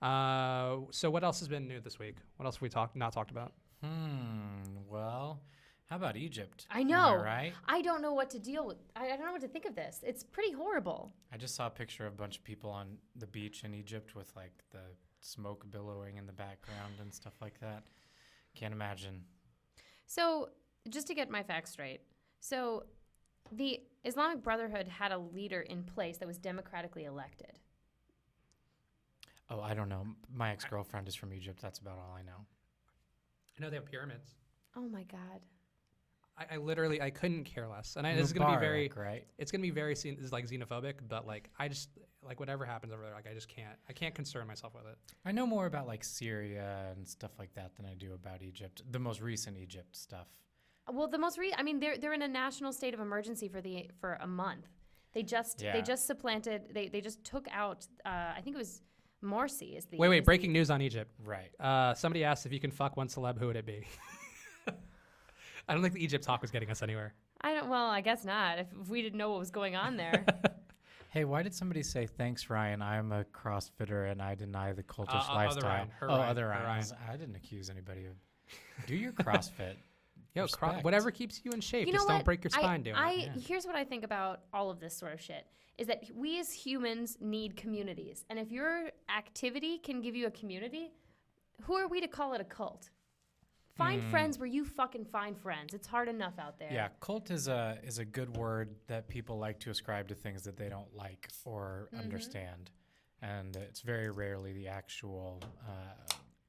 So what else has been new this week? What else have we not talked about? Well, how about Egypt? I know. Am I right? I don't know what to deal with. I don't know what to think of this. It's pretty horrible. I just saw a picture of a bunch of people on the beach in Egypt with like the smoke billowing in the background and stuff like that. Can't imagine. So, just to get my facts straight. So, the Islamic Brotherhood had a leader in place that was democratically elected. Oh, I don't know. My ex-girlfriend is from Egypt. That's about all I know. I know they have pyramids. Oh my God. I literally couldn't care less. And this is gonna be very right? It's gonna be very xenophobic, but like I just like whatever happens over there, like I can't concern myself with it. I know more about like Syria and stuff like that than I do about Egypt. The most recent Egypt stuff. Well, the most I mean, they're in a national state of emergency for a month. They just supplanted. They just took out. I think it was Morsi is the. Wait! Breaking news on Egypt. Right. Somebody asked if you can fuck one celeb. Who would it be? I don't think the Egypt talk was getting us anywhere. Well, I guess not. If we didn't know what was going on there. Hey, why did somebody say, thanks, Ryan, I'm a CrossFitter and I deny the cultish lifestyle? Ryan, her oh, Ryan, other her Ryan. I didn't accuse anybody of... Do your CrossFit. Yo, whatever keeps you in shape. You know Just what? don't break your spine doing it. Here's what I think about all of this sort of shit, is that we as humans need communities. And if your activity can give you a community, who are we to call it a cult? Find friends where you fucking find friends. It's hard enough out there. Yeah, cult is a good word that people like to ascribe to things that they don't like or understand. and it's very rarely the actual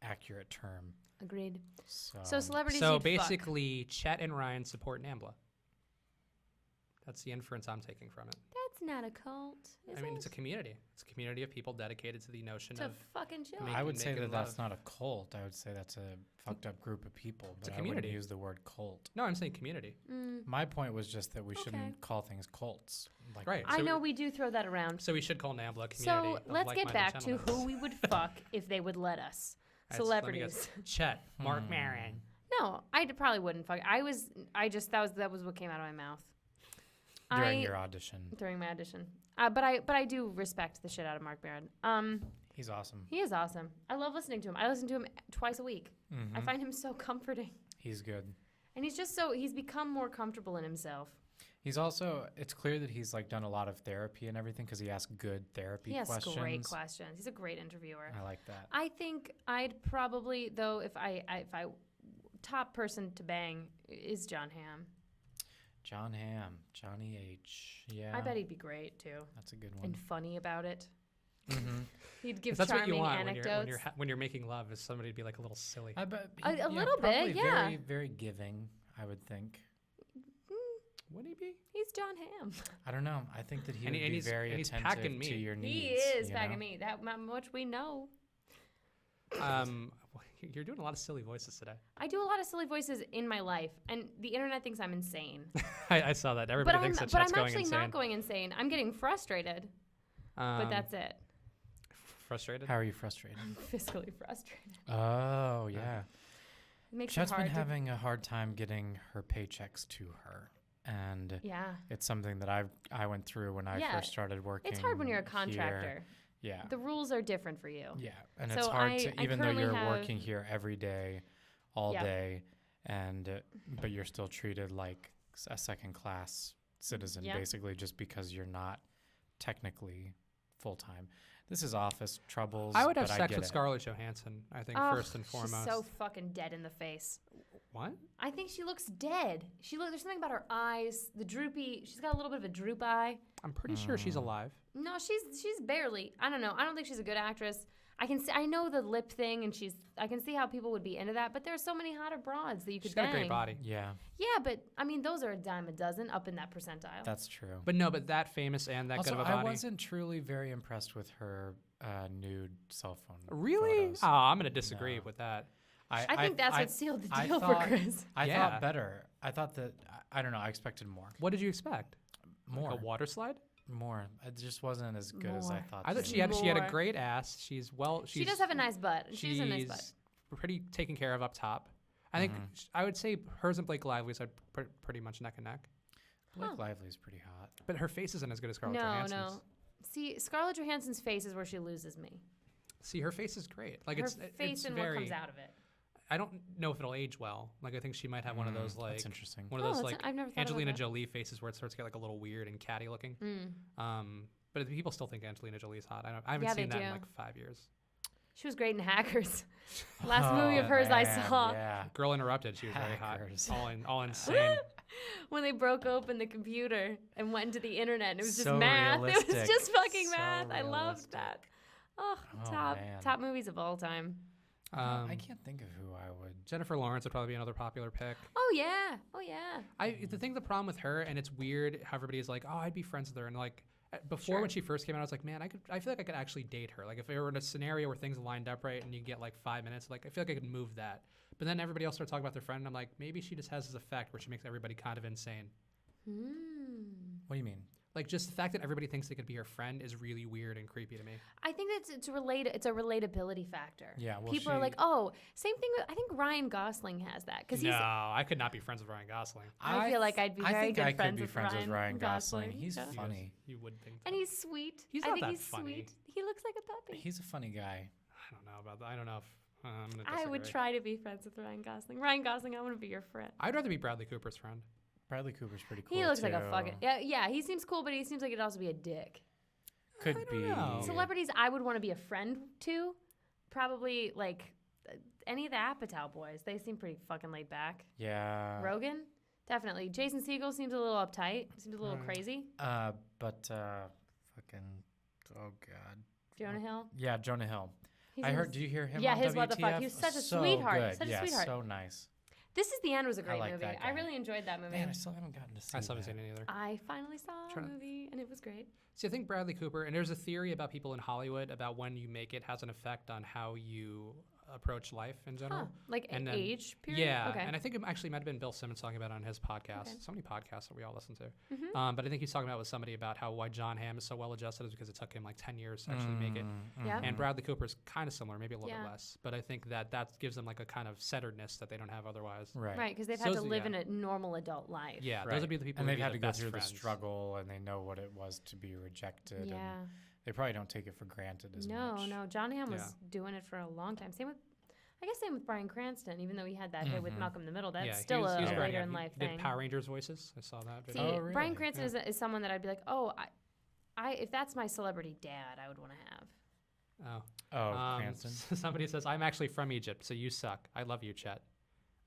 accurate term. Agreed. So, So celebrities. So you'd fuck. basically, Chet and Ryan support NAMBLA. That's the inference I'm taking from it. That's not a cult. Is I mean, it? it's a community. It's a community of people dedicated to the notion It's a of. fucking joke. Make- I would say making that that's love. not a cult. I would say that's a fucked up group of people. It's a But I wouldn't community. use the word cult. No, I'm saying community. My point was just that we Okay. shouldn't call things cults. Like Right. I So know we do throw that around. So we should call NAMBLA a community. So of let's get like-minded back to gentlemen. who we would fuck if they would let us. All right, so let me Celebrities. guess. Chet, Mark Maron. No, probably wouldn't fuck. That was what came out of my mouth. during your audition. During my audition. But I do respect the shit out of Mark Maron. He's awesome. He is awesome. I love listening to him. I listen to him twice a week. I Mhm. find him so comforting. He's good. And he's become more comfortable in himself. He's also, it's clear that he's like done a lot of therapy and everything because he asks good therapy He has questions. great questions. He's a great interviewer. I like that. I think I'd probably, though, if I top person to bang is John Hamm. John Hamm, Johnny H. Yeah. I bet he'd be great too, That's a good and one. funny about it. Mm-hmm. He'd give That's what you charming want anecdotes. when you're making love, is somebody to be like a little silly. I bet A yeah, little bit, probably yeah. Very, very giving, I would think. Would he be? He's John Hamm. I don't know. I think that he And would he- and be he's- very and he's attentive packing to meat. your needs. He is you back know? at me. That much we know. You're doing a lot of silly voices today. I do a lot of silly voices in my life, and the internet thinks I'm insane. I saw that. Everybody thinks that Chet's I'm going actually insane. not going insane. I'm getting frustrated, but that's it. Frustrated. How are you frustrated? I'm fiscally frustrated. Oh, yeah. It makes Chet's it been hard having a hard time getting her paychecks to her. And Yeah. it's something that I went through when I Yeah. first started working. It's hard when you're a here. contractor. Yeah. The rules are different for you. Yeah, and So it's hard I to, even though currently you're have- working here every day, all Yep. day, and but you're still treated like a second class citizen, Yeah. basically, just because you're not technically full time. This is office troubles. I would have but sex get with it. Scarlett Johansson, I think, Ugh, first and foremost. She's so fucking dead in the face. What? I think she looks dead. There's something about her eyes, the droopy. She's got a little bit of a droop eye. I'm pretty sure she's alive. No, she's barely. I don't know. I don't think she's a good actress. I know the lip thing, and I can see how people would be into that. But there's so many hotter broads that you could She's got bang. a great body. Yeah, Yeah, but I mean, those are a dime a dozen up in that percentile. that's true. But that famous and that Also, good of a I body. wasn't truly very impressed with her nude cell phone. Really? photos. Oh, I'm going to disagree No. with that. I think that's what sealed the I deal for thought- Chris. I Yeah. thought better. I thought that I don't know. I expected more. What did you expect? More. Like a water slide? More. It just wasn't as good as I More. thought. I thought that she had a More. great ass. She's She does have a nice butt. She's a nice butt. She's pretty taken care of up top. I think I would say hers and Blake Lively's are pretty much neck and neck. Blake Lively's pretty hot. But her face isn't as good as Scarlett No, Johansson's. no. See, Scarlett Johansson's face is where she loses me. See, her face is great. Like Her it's face it's and very. what comes out of it. I don't know if it'll age well. Like I think she might have one of those like That's interesting. one of those Oh, like I've never thought about Angelina that. Jolie faces where it starts to get like a little weird and catty looking. But people still think Angelina Jolie's hot. I haven't Yeah, seen they that in do. like 5 years. She was great in Hackers. Last movie of hers I man, saw. Yeah. Girl Interrupted, she was very Hackers. hot. All insane. When they broke open the computer and went into the internet, and it was just So math. It was realistic. just fucking So math. I loved realistic. that. Oh, Oh, top man. movies of all time. I can't think of who I would. Jennifer Lawrence would probably be another popular pick. Oh yeah. The problem with her, and it's weird how everybody's like, oh, I'd be friends with her, and like before Sure. when she first came out, I was like, man, I feel like I could actually date her. Like if there were in a scenario where things lined up right and you get like 5 minutes, like I feel like I could move that. But then everybody else started talking about their friend, and I'm like, maybe she just has this effect where she makes everybody kind of insane. What do you mean? Like just the fact that everybody thinks they could be her friend is really weird and creepy to me. I think it's a relatability factor. Yeah, well, people are she- like, oh, same thing. I think Ryan Gosling has that because No, he's. I could not be friends with Ryan Gosling. I feel like I'd be very think good I could friends be with friends with Ryan Gosling. Gosling. He's Yeah. funny. You would think. And he's sweet. He's I not think that he's funny. sweet. He looks like a puppy. He's a funny guy. I don't know about that. I don't know if I'm gonna I would disagree. try to be friends with Ryan Gosling. Ryan Gosling, I want to be your friend. I'd rather be Bradley Cooper's friend. Bradley Cooper's pretty cool. He looks like a too. fucking yeah. He seems cool, but he seems like he'd also be a dick. Could I don't be. know. Celebrities I would want to be a friend to, probably like any of the Apatow boys. They seem pretty fucking laid back. Yeah. Rogan, definitely. Jason Segel seems a little uptight. Seems a little crazy. But fucking, oh god, Jonah Hill. Yeah, Jonah Hill. He's I in heard. his- Did you hear him? Yeah, on his What the Fuck. WTF? He was such a So sweetheart. Good. Such a yeah, sweetheart. so nice. This Is the End was a great like movie. that I guy. really enjoyed that movie. Man, I still haven't gotten to see I still haven't that. seen it either. I finally saw a Trying to- movie and it was great. See, I think Bradley Cooper, and there's a theory about people in Hollywood about when you make it has an effect on how you approach life in general. Huh. Like And then- age period? Yeah, Okay. and I think it actually might have been Bill Simmons talking about it on his podcast. Okay. So many podcasts that we all listen to. Mhm. But I think he's talking about with somebody about how why John Hamm is so well adjusted is because it took him like 10 years to actually make it. Yeah. And Bradley Cooper's kind of similar, maybe a little Yeah. bit less. But I think that gives them like a kind of centeredness that they don't have otherwise. Right. Right, because they've So had to is- live yeah. in a normal adult life. Yeah, Right. those would be the people And who they've would be had the to go best through friends. the struggle, and they know what it was to be rejected. Yeah. And they probably don't take it for granted as much. No. John Hamm was Yeah. doing it for a long time. Same with Bryan Cranston, even though he had that hit with Mhm. Malcolm in the Middle. That's Yeah, still he was a great. later Yeah, in he life did thing. Power Rangers voices. I saw that. See, video. Oh, really? Bryan Cranston Yeah. is someone that I'd be like, if that's my celebrity dad, I would want to have. Oh. Oh, Cranston. Somebody says, I'm actually from Egypt, so you suck. I love you, Chet.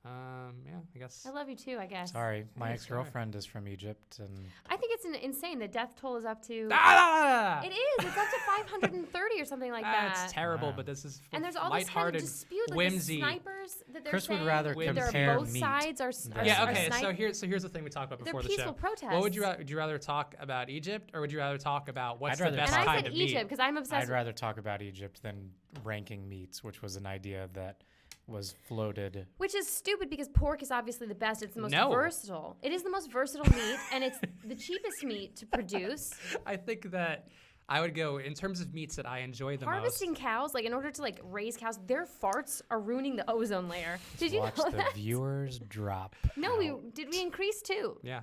Yeah, I guess. I love you too, I guess. Sorry, my That's all right. ex-girlfriend is from Egypt, and I think it's insane. The death toll is up to. Ah! It is. It's up to 530 or something like that. That's terrible, Wow. but this is And there's all this kind of lighthearted dispute, like whimsy. the snipers that they're Chris would saying rather that compare both meat sides are, than- are Yeah, are okay, so snipe- here's the thing we talked about they're before the peaceful show. protests. What would you rather talk about Egypt or would you rather talk about what's I'd the rather best And I kind said of Egypt meat? because I'm obsessed. I'd rather talk about Egypt than ranking meats, which was an idea that was floated. Which is stupid because pork is obviously the best. It's the most No. versatile. It is the most versatile meat, and it's the cheapest meat to produce. I think that I would go in terms of meats that I enjoy the Harvesting most. cows, like in order to like raise cows, their farts are ruining the ozone layer. Did you Watch know the that? viewers drop. No, we out. increase too. Yeah,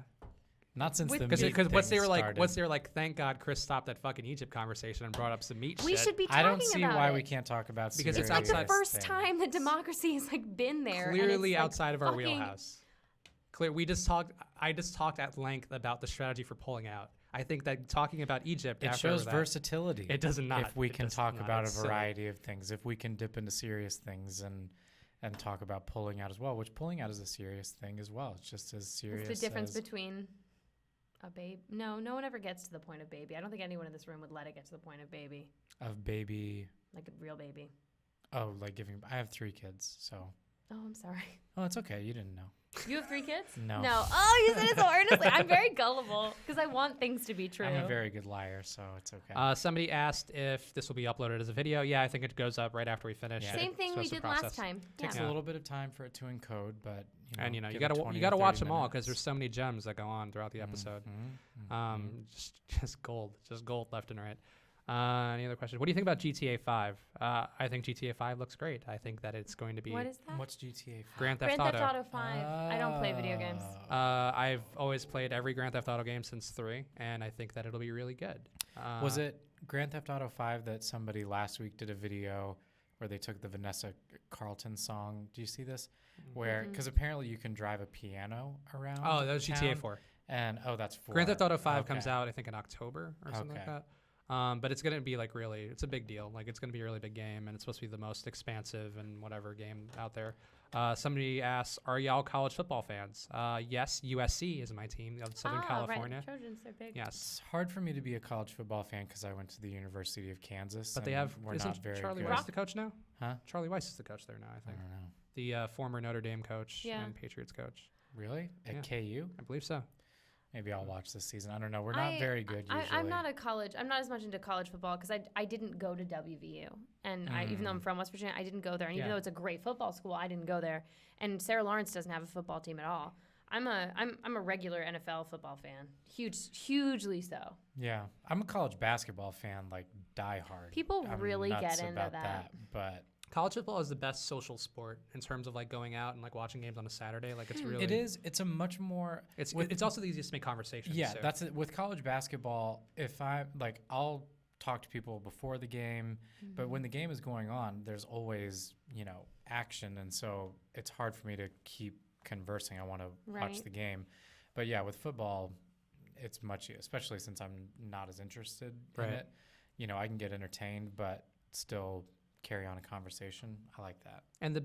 Not since with- the because meat what's thing they were like, started. what's they were like? Thank God Chris stopped that fucking Egypt conversation and brought up some meat We shit. should be I talking don't see about why it. we can't talk about Because It's it's like the outside- first time that democracy has like been there. and clearly it's, like, outside of our fucking- wheelhouse. I just talked at length about the strategy for pulling out. I think that talking about Egypt It after shows that, versatility. It does not. If we It can does talk not. about a It's silly. variety of things, if we can dip into serious things and talk about pulling out as well, which pulling out is a serious thing as well. It's just as serious. It's the difference as, between a baby. No one ever gets to the point of baby. I don't think anyone in this room would let it get to the point of baby, of baby. like a real baby. Oh, like giving. I have 3 kids, so. Oh, I'm sorry. Oh, it's okay. You didn't know. You have 3 kids? No. No. Oh, you said it so earnestly. I'm very gullible because I want things to be true. I'm a very good liar, so it's okay. Somebody asked if this will be uploaded as a video. Yeah, I think it goes up right after we finish. Yeah. It Same thing we supposed to did last process. time. Takes Yeah. a little bit of time for it to encode, but And you give it gotta 20 you or gotta watch 30 them all because there's minutes. so many gems that go on throughout the episode. Just gold left and right. Any other questions? What do you think about GTA 5? I think GTA 5 looks great. I think that it's going to be What is that? What's GTA 5? Grand Theft Grand Theft Auto. Auto 5. I don't play video games. I've always played every Grand Theft Auto game since 3, and I think that it'll be really good. Was it Grand Theft Auto 5 that somebody last week did a video where they took the Vanessa Carlton song? Do you see this? Where, because apparently you can drive a piano around. Oh, that was GTA town, 4. And that's 4. Grand Theft Auto 5 comes Okay. out, I think, in October or something like Okay. that. But it's going to be like really, it's a big deal. Like it's going to be a really big game, and it's supposed to be the most expansive and whatever game out there. Somebody asks, are y'all college football fans? Yes, USC is my team of Southern California. Right. Trojans, they're big. Yes, It's hard for me to be a college football fan because I went to the University of Kansas. but they and have, we're isn't not very Charlie good. Weiss the coach now? Huh? Charlie Weiss is the coach there now, I I think. don't know. The former Notre Dame coach Yeah. and Patriots coach. Really? At Yeah. KU? I believe so. Maybe I'll watch this season. I don't know. We're not very good usually. I'm not as much into college football because I didn't go to WVU, and even though I'm from West Virginia, I didn't go there. And even Yeah. though it's a great football school, I didn't go there. And Sarah Lawrence doesn't have a football team at all. I'm a regular NFL football fan, hugely so. Yeah, I'm a college basketball fan, like diehard. People I'm really nuts get into about that. but College football is the best social sport in terms of like going out and like watching games on a Saturday. Like it's really, it is. It's a much more. It's also the easiest to make conversation. Yeah, too. that's it. With college basketball. If I like, I'll talk to people before the game, but when the game is going on, there's always action, and so it's hard for me to keep conversing. I want to watch Right. the game, but yeah, with football, it's much, especially since I'm not as interested in Right. it. I can get entertained, but still carry on a conversation. I like that. And the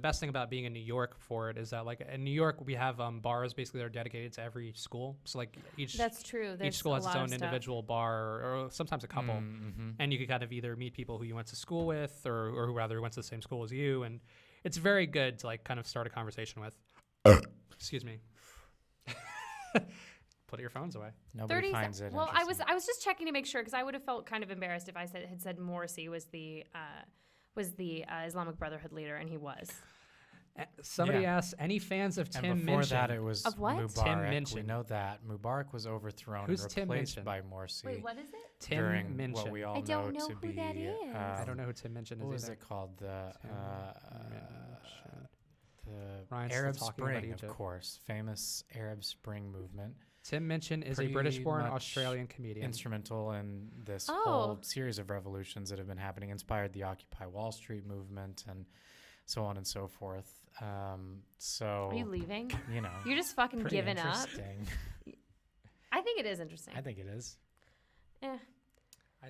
best thing about being in New York for it is that like in New York we have bars basically that are dedicated to every school. So like That's true. There's each school a has its lot own of stuff. individual bar or sometimes a couple, Mm-hmm. and you could kind of either meet people who you went to school with or who rather went to the same school as you, and it's very good to like kind of start a conversation with. Excuse me. Put your phones away. Nobody 30 finds it. Well, interesting. I was just checking to make sure because I would have felt kind of embarrassed if I had said Morsi was the Islamic Brotherhood leader, and he was. Somebody asked, any fans of Tim And before Minchin? that, it was Of what? Mubarak. Tim We Minchin. know that Mubarak was overthrown Who's and Tim replaced Minchin? by Morsi Wait, what is it? Tim during Minchin. what we all I don't know to who be. that is. I don't know who Tim Minchin What is was either. it called? The Ryan's still Arab talking about Spring, of Egypt. course, famous Arab Spring movement. Tim Minchin is a Pretty British-born much Australian comedian. Instrumental in this Oh. whole series of revolutions that have been happening, inspired the Occupy Wall Street movement and so on and so forth. So Are you leaving? you know, You're just fucking pretty giving up. interesting. I think it is interesting. I think it is. Eh. I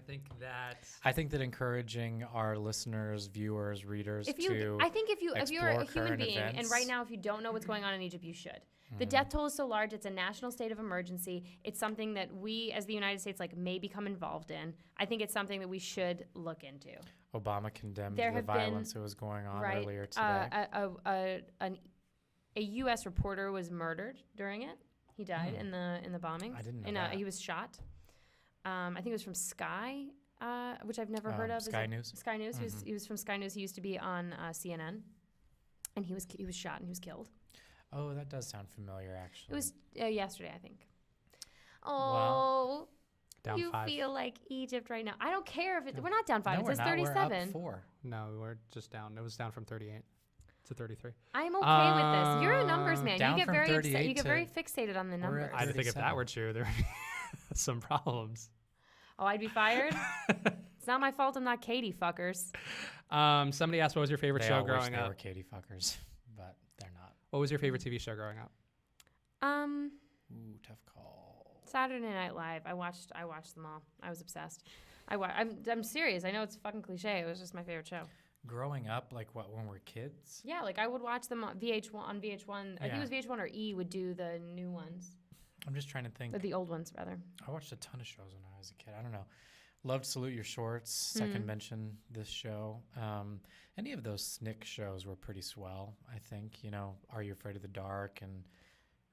I think that encouraging our listeners, viewers, readers If to I think if you're a explore human current being, and events. right now if you don't know what's going on in Egypt, you should. The death toll is so large; it's a national state of emergency. It's something that we, as the United States, like may become involved in. I think it's something that we should look into. Obama condemned There the have been- violence that was going on earlier today. A U.S. reporter was murdered during it. He died in the bombing. I didn't know that. He was shot. I think it was from Sky, which I've never heard of. Is Sky it News? Sky News. He was from Sky News. He used to be on CNN, and he was shot and he was killed. Oh, that does sound familiar, actually. It was yesterday, I think. Oh, Down you 5. feel like Egypt right now. I don't care if we're not down 5. No, It we're says not. 37. We're up 4. No, we're just down. It was down from 38 to 33. I'm okay with this. You're a numbers man. down You get from very 38 you get to- very fixated on the we're at numbers. I think if 37. that were true, there would be some problems. Oh, I'd be fired. It's not my fault. I'm not Katie, fuckers. Somebody asked, what was your favorite They show all wish growing they up? were Katie fuckers, but they're not. What was your favorite TV show growing up? Ooh, tough call. Saturday Night Live. I watched them all. I was obsessed. I'm serious. I know it's fucking cliche. It was just my favorite show. Growing up, like what, when we're kids? Yeah, like I would watch them on VH1. I think it was VH1 or E would do the new ones, I'm just trying to think. or the old ones rather. I watched a ton of shows when I was a kid. I don't know. Loved Salute Your Shorts. Second mention this show. Any of those Snick shows were pretty swell, I think. You know, Are You Afraid of the Dark and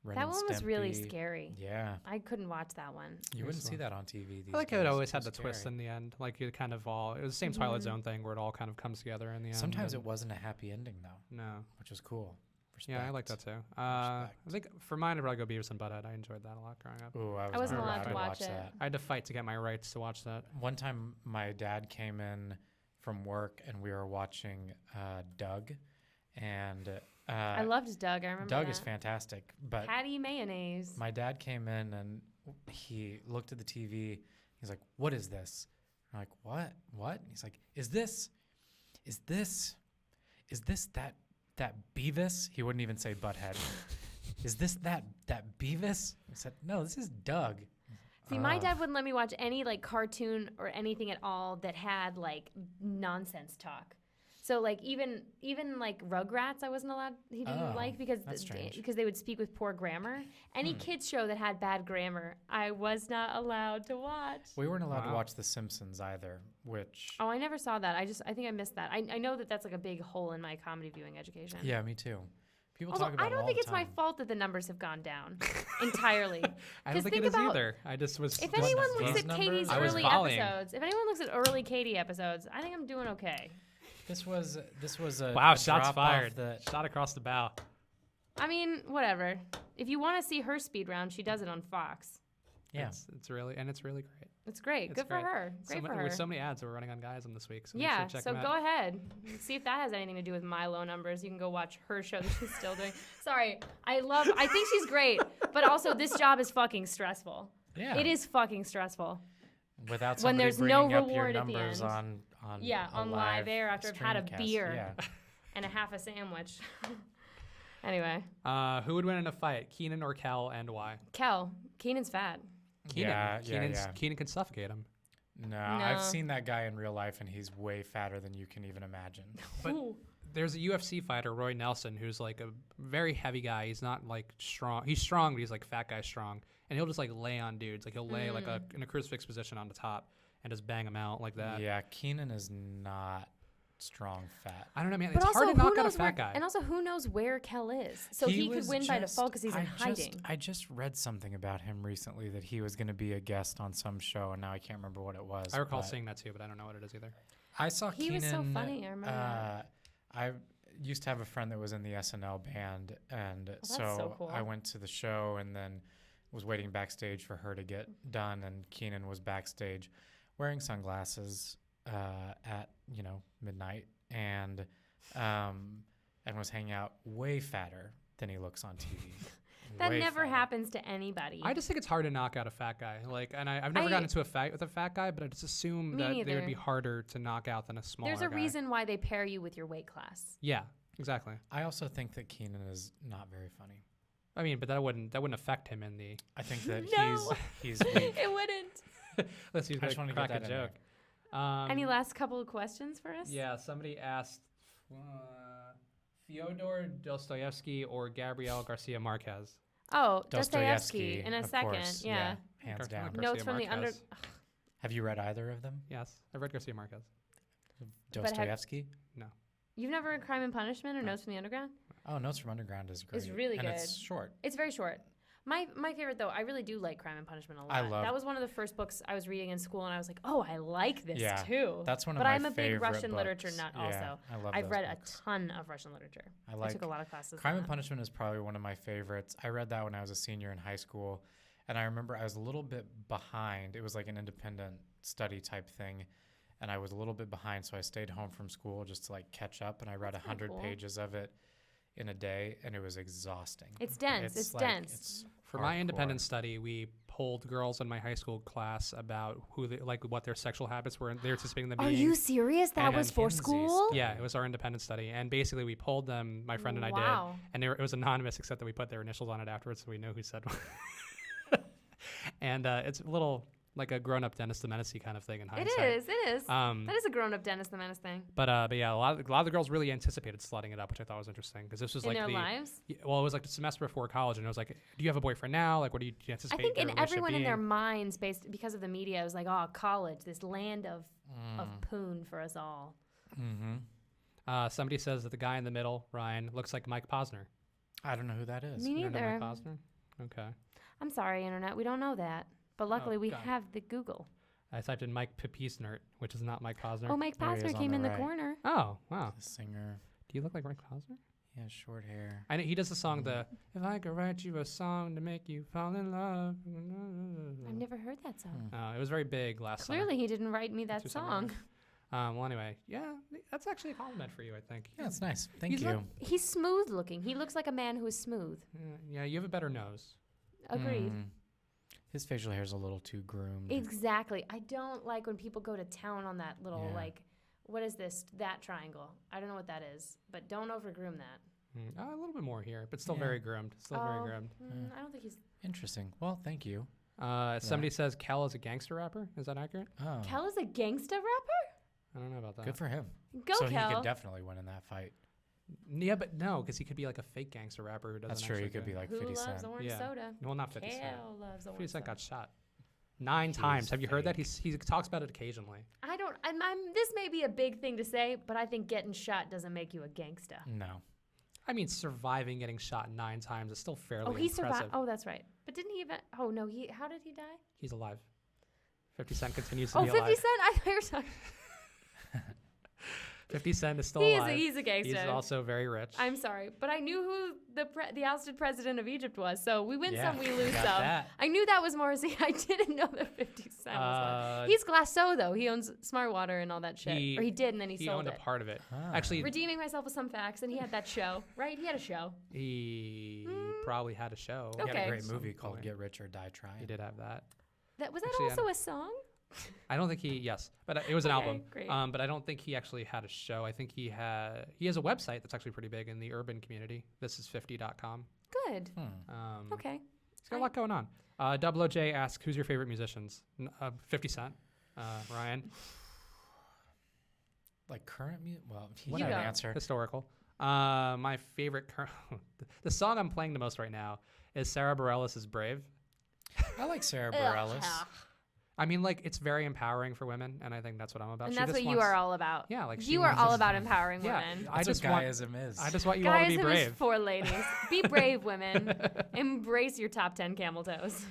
Ren That and one was really Stimpy. scary. Yeah. I couldn't watch that one. You wouldn't see swell. that on TV these I like days. how it always Too had the twist scary. in the end. Like it kind of all, it was the same Twilight Zone thing where it all kind of comes together in the end. Sometimes it and- wasn't a happy ending, though, No. which was cool. Yeah, I like that Respect. too. I think for mine, I'd probably go Beavis and Butthead. I enjoyed that a lot growing up. Ooh, I wasn't not allowed to watch it. that. I had to fight to get my rights to watch that. One time, my dad came in from work, and we were watching Doug, and I loved Doug. I remember Doug that. is fantastic. But Patty mayonnaise. my dad came in, and he looked at the TV. He's like, "What is this?" I'm like, "What? What?" And he's like, "Is this that Beavis?" He wouldn't even say Butthead. Is this that Beavis? I said, "No, this is Doug." See, my dad wouldn't let me watch any like cartoon or anything at all that had like nonsense talk. So like even like Rugrats, I wasn't allowed. He didn't Oh, like because that's strange. because they would speak with poor grammar. Any kids show that had bad grammar, I was not allowed to watch. We weren't allowed to Wow. watch The Simpsons either, which Oh, I never saw that. I think I missed that. I know that that's like a big hole in my comedy viewing education. yeah, me too. People Although talk about I it don't all think the it's my time. fault that the numbers have gone down entirely. I don't 'Cause think it think is about- either. I just was. If Wasn't anyone it looks these at numbers? Katie's I was early volleying. episodes, if anyone looks at early Katie episodes, I think I'm doing okay. This was a Wow, a shots drop off fired. that Shot across the bow. I mean, whatever. If you want to see her speed round, she does it on Fox. yeah. It's really great. It's great. It's Good great. for her. Great for her. With so many ads that we're running on GUYISM this week. So make Yeah, sure to check so them go out. ahead. See if that has anything to do with my low numbers. You can go watch her show that she's still doing. Sorry. I think she's great, but also this job is fucking stressful. Yeah. It is fucking stressful. Without when somebody there's no bringing up your reward at the numbers end. on Yeah, a on live air after I've had a streamcast. beer. Yeah. And a half a sandwich. Anyway. Who would win in a fight, Keenan or Kel, and why? Kel. Keenan's fat. Keenan. Yeah, yeah, yeah. Keenan can suffocate him. No, I've No. seen that guy in real life, and he's way fatter than you can even imagine. But Ooh. there's a UFC fighter, Roy Nelson, who's like a very heavy guy. He's not like strong. He's strong, but he's like fat guy strong. And he'll just like lay on dudes. Like he'll lay like in a crucifix position on the top and just bang them out like that. Yeah, Keenan is not strong fat. I don't know, man. But It's also, hard to who knock out a knows where? fat guy. And also, who knows where Kel is? So he could was win by just- default because he's in hiding. I just read something about him recently that he was going to be a guest on some show, and now I can't remember what it was. I recall but seeing that too, but I don't know what it is either. I saw He Keenan. was so funny, I remember that. I used to have a friend that was in the SNL band, and that's so cool. I went to the show and then was waiting backstage for her to get done, and Keenan was backstage wearing sunglasses at midnight and was hanging out way fatter than he looks on TV. That Way never fatter. happens to anybody. I just think it's hard to knock out a fat guy. Like, and I've never gotten into a fight with a fat guy, but I just assume Me that they would neither. be harder to knock out than a smaller There's a guy. reason why they pair you with your weight class. Yeah, exactly. I also think that Keenan is not very funny. I mean, but that wouldn't affect him in the. I think that No. he's weak. It wouldn't. Let's use I just to wanna get crack a that in there. joke. Any last couple of questions for us? Yeah, somebody asked Fyodor Dostoevsky or Gabriel Garcia Marquez. Oh, Dostoevsky, Dostoevsky in a of second. course, Yeah. hands Garcia down. Marquez. Notes from the under. Marquez. Have you read either of them? Yes, I've read Garcia Marquez. But have- Dostoevsky? You've never read Crime and Punishment or Notes from the Underground? Oh, Notes from Underground is great. It's really and good. It's short. It's very short. My favorite though, I really do like Crime and Punishment a lot. I love- That was one of the first books I was reading in school, and I was like, oh, I like this Yeah, too. That's one of But my I'm a big favorite Russian literature books. nut Yeah, also. I love I've those read books. a ton of Russian literature. I I like took a lot of classes. Crime on and that. Punishment is probably one of my favorites. I read that when I was a senior in high school, and I remember I was a little bit behind. It was like an independent study type thing, and I was a little bit behind, so I stayed home from school just to like catch up, and I read That's kinda 100 cool. pages of it in a day, and it was exhausting. It's dense. It's like- dense. it's For my hardcore. independent study, we polled girls in my high school class about who they, like what their sexual habits were, and they were anticipating them Are being. you serious? That was and for Kinsey's school? Yeah, it was our independent study, and basically we polled them. My friend and I did, Wow. and it was anonymous, except that we put their initials on it afterwards, so we know who said what. And it's a little like a grown-up Dennis the Menace kind of thing in It hindsight. is. It is. Um, That is a grown-up Dennis the Menace thing. but yeah, a lot of the girls really anticipated slutting it up, which I thought was interesting because this was In like their the lives? well, it was like the semester before college, and it was like, do you have a boyfriend now? Like, what do you I anticipate? think your in relationship everyone in their being? minds, based because of the media, it was like, oh, college, this land of poon for us all. Mm-hmm. Somebody says that the guy in the middle, Ryan, looks like Mike Posner. I don't know who that is. Me You don't know neither. Mike Posner? Okay. I'm sorry, internet. We don't know that. But luckily, we God. have the Google. I typed in Mike Pepisnert, which is not Mike Posner. Oh, Mike There he is Posner on came the in the right. corner. Oh, wow. The singer. Do you look like Mike Posner? He has short hair. I know he does the song, the If I Could Write You a Song to Make You Fall in Love. I've never heard that song. It was very big last summer. Clearly, he didn't write me that Two summer song. ago. Well, anyway, yeah, that's actually a compliment for you, I think. Yeah, it's nice. Thank He's you. not- He's smooth looking. He looks like a man who is smooth. Yeah, you have a better nose. Agreed. Mm. His facial hair is a little too groomed. Exactly. I don't like when people go to town on that little, Yeah. like, what is this? That triangle. I don't know what that is, but don't overgroom that. A little bit more here, but still Yeah. very groomed. Still very Oh, groomed. I don't think he's. Interesting. Well, thank you. Somebody says Kel is a gangster rapper. Is that accurate? Oh, Kel is a gangsta rapper? I don't know about that. good for him. Go, so Kel. he could definitely win in that fight. Yeah, but no, because he could be like a fake gangster rapper who doesn't. That's true. He actually could be like Who 50 loves Cent. orange Yeah. soda? Well, not 50 Cent. Kel loves 50 orange Cent soda. got shot 9 He's times. Have you heard that? fake. He talks about it occasionally. I don't. This may be a big thing to say, but I think getting shot doesn't make you a gangsta. No. I mean, surviving getting shot 9 times is still fairly Oh, he impressive. survived. Oh, that's right. But didn't he even? Oh no, he. How did he die? He's alive. 50 Cent continues to Oh, be 50 alive. Cent. I thought you were talking. 50 Cent is still He's alive. a gangsta. He's also very rich. I'm sorry, but I knew who the ousted president of Egypt was. So we win Yeah, some, we lose got some. that. I knew that was Morrissey. I didn't know that 50 Cent was one. Uh, He's Glasso though. He owns Smart Water and all that shit. He- Or he did, and then he he sold owned it. a part of it. Ah. Actually, Redeeming myself with some facts, and he had that show, right? He had a show. he probably had a show. He had Okay. a great at some movie called point. Get Rich or Die He Trying. did have that. Was that Actually, I also don't- a song? I don't think he. Yes, but it was an Okay, album. great. But I don't think he actually had a show. I think he has a website that's actually pretty big in the urban community. This is 50.com. Good. Hmm. Okay. He's got a lot going on. Double OJ asks, "Who's your favorite musicians?" 50 Cent. Ryan, Like current music? Well, You what an go. answer. historical. My favorite, the song I'm playing the most right now is Sarah Bareilles' "Brave." I like Sarah Ugh. Bareilles. I mean, like, it's very empowering for women, and I think that's what I'm about. And She that's just what you wants- are all about. Yeah, like she You are wants all us- about empowering Yeah, women. I That's just what want. guyism is. I just want you all to be Guyism is brave. for ladies. Be brave, women. Embrace your top 10 camel toes.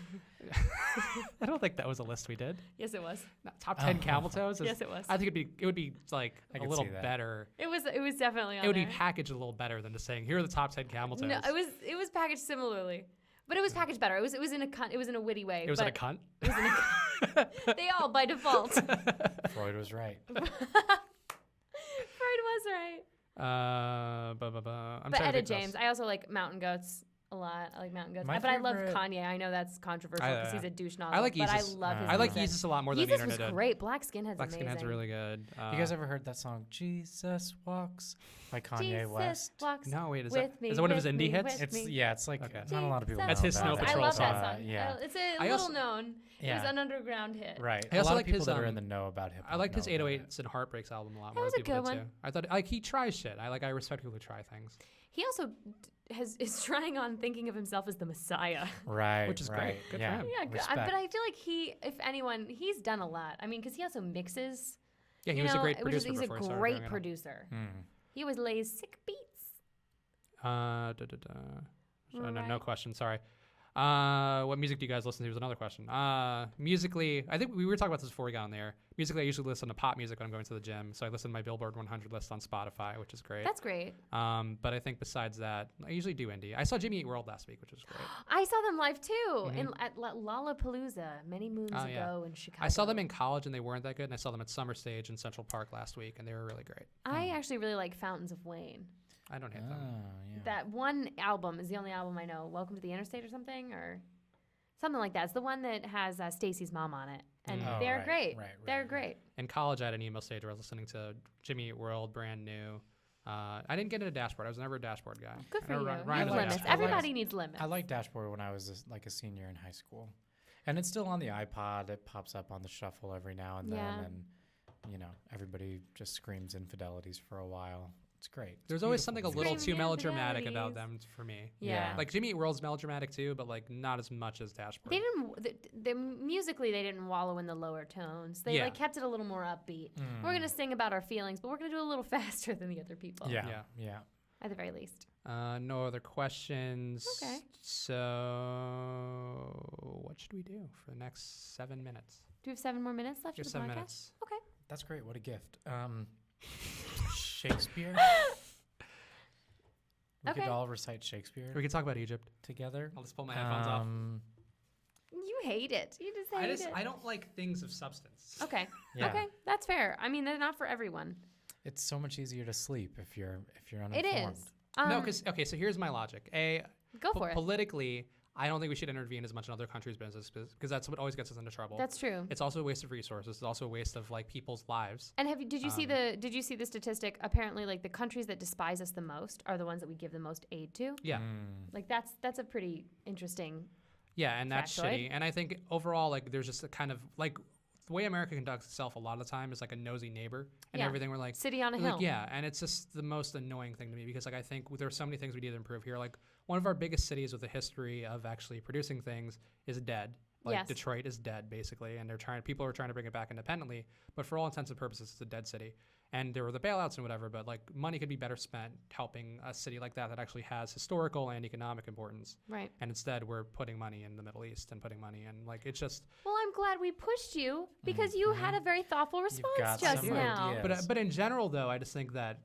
I don't think that was a list we did. Yes, it was. No, top 10 camel toes. Is, Yes, it was. I think it would be like I a could little see that. better. It was definitely on It would there. be packaged a little better than just saying here are the top 10 camel toes. No, it was packaged similarly, but it was packaged better. It was in a witty way. It was in a but cunt. It was in a they all by default. Freud Freud was right. was right. I'm But trying to Etta think James, else. I also like Mountain Goats a lot. I like Mountain Goats, My but I love favorite- Kanye. I know that's controversial because he's a douche nozzle. I like but I Yeezus. love his I like music. Yeezus a lot more than Yeezus Nina was did. great. Black Skinhead's Black amazing. Skinhead's really good. You guys ever heard that song "Jesus Walks" by Kanye Jesus West? walks No, wait, is with that me, is it one of his with indie me, hits? with It's me. it's like Okay. not a lot of people. That's know his about Snow it. Patrol I love that song. song. Yeah, It's a I little also- known. It was Yeah. an underground hit. right. I A also lot like of people his, that are in the know about hip hop. I liked his know about 808s and Heartbreaks album a lot That more. was than a people good did one. too. I thought like he tries shit. I respect people who try things. He also is trying on thinking of himself as the Messiah. Right, Which is great. right. Good for yeah. him. Yeah, but Respect. I feel like if anyone, he's done a lot. I mean, because he also mixes. Yeah, he you was know, a great which is- producer He's before a he started great doing it all. producer. Mm. He always lays sick beats. No Right. question. Sorry. What music do you guys listen to? Was another question. Musically, I think we were talking about this before we got on there. Musically, I usually listen to pop music when I'm going to the gym. So I listen to my Billboard 100 list on Spotify, which is great. That's great. But I think besides that, I usually do indie. I saw Jimmy Eat World last week, which was great. I saw them live too at Lollapalooza many moons Oh, yeah. ago in Chicago. I saw them in college and they weren't that good. And I saw them at Summer Stage in Central Park last week, and they were really great. I actually really like Fountains of Wayne. I don't hate them. yeah. That one album is the only album I know. Welcome to the Interstate or something like that. It's the one that has Stacy's mom on it, and Oh, they're right, great. right, They're right, great. In college, I had an emo stage where I was listening to Jimmy Eat World, brand new. I didn't get into Dashboard. I was never a Dashboard guy. Good for I know you. Ryan You was have a limits. Dashboard guy. Everybody needs limits. I liked Dashboard when I was like a senior in high school, and it's still on the iPod. It pops up on the shuffle every now and then, Yeah. and everybody just screams infidelities for a while. It's great. It's There's always beautiful something a music. little too Screaming melodramatic about infidelities. them for me. Yeah. Like Jimmy Eat World's melodramatic too, but like not as much as Dashboard. They didn't. Musically, they didn't wallow in the lower tones. They Yeah. like kept it a little more upbeat. We're gonna sing about our feelings, but we're gonna do it a little faster than the other people. Yeah, Yeah. yeah. At the very least. No other questions. Okay. So what should we do for the next 7 minutes? Do we have 7 more minutes left Just of the 7 podcast? minutes. Okay. That's great. What a gift. Shakespeare. We Okay. could all recite Shakespeare We could talk about Egypt. together. I'll just pull my headphones off. You hate it. You just hate it. I don't like things of substance. Okay. Yeah. Okay. That's fair. I mean, they're not for everyone. It's so much easier to sleep if you're uninformed. It is. No, because okay, so here's my logic. Go for it. Politically, I don't think we should intervene as much in other countries' business because that's what always gets us into trouble. That's true. It's also a waste of resources. It's also a waste of like people's lives. And did you see the statistic? Apparently, like the countries that despise us the most are the ones that we give the most aid to. Yeah. Like that's a pretty interesting. Yeah, and that's Factoid. shitty. And I think overall, like, there's just a kind of like the way America conducts itself a lot of the time is like a nosy neighbor and Yeah. everything. We're like, City on a like, hill. yeah, and it's just the most annoying thing to me because like I think there are so many things we need to improve here. Like one of our biggest cities with a history of actually producing things is dead. Like Yes. Detroit is dead basically, and people are trying to bring it back independently, but for all intents and purposes, it's a dead city. And there were the bailouts and whatever, but like money could be better spent helping a city like that actually has historical and economic importance. Right. And instead, we're putting money in the Middle East and putting money in like it's just. Well, I'm glad we pushed you because you had a very thoughtful response got just some now. ideas. But in general, though, I just think that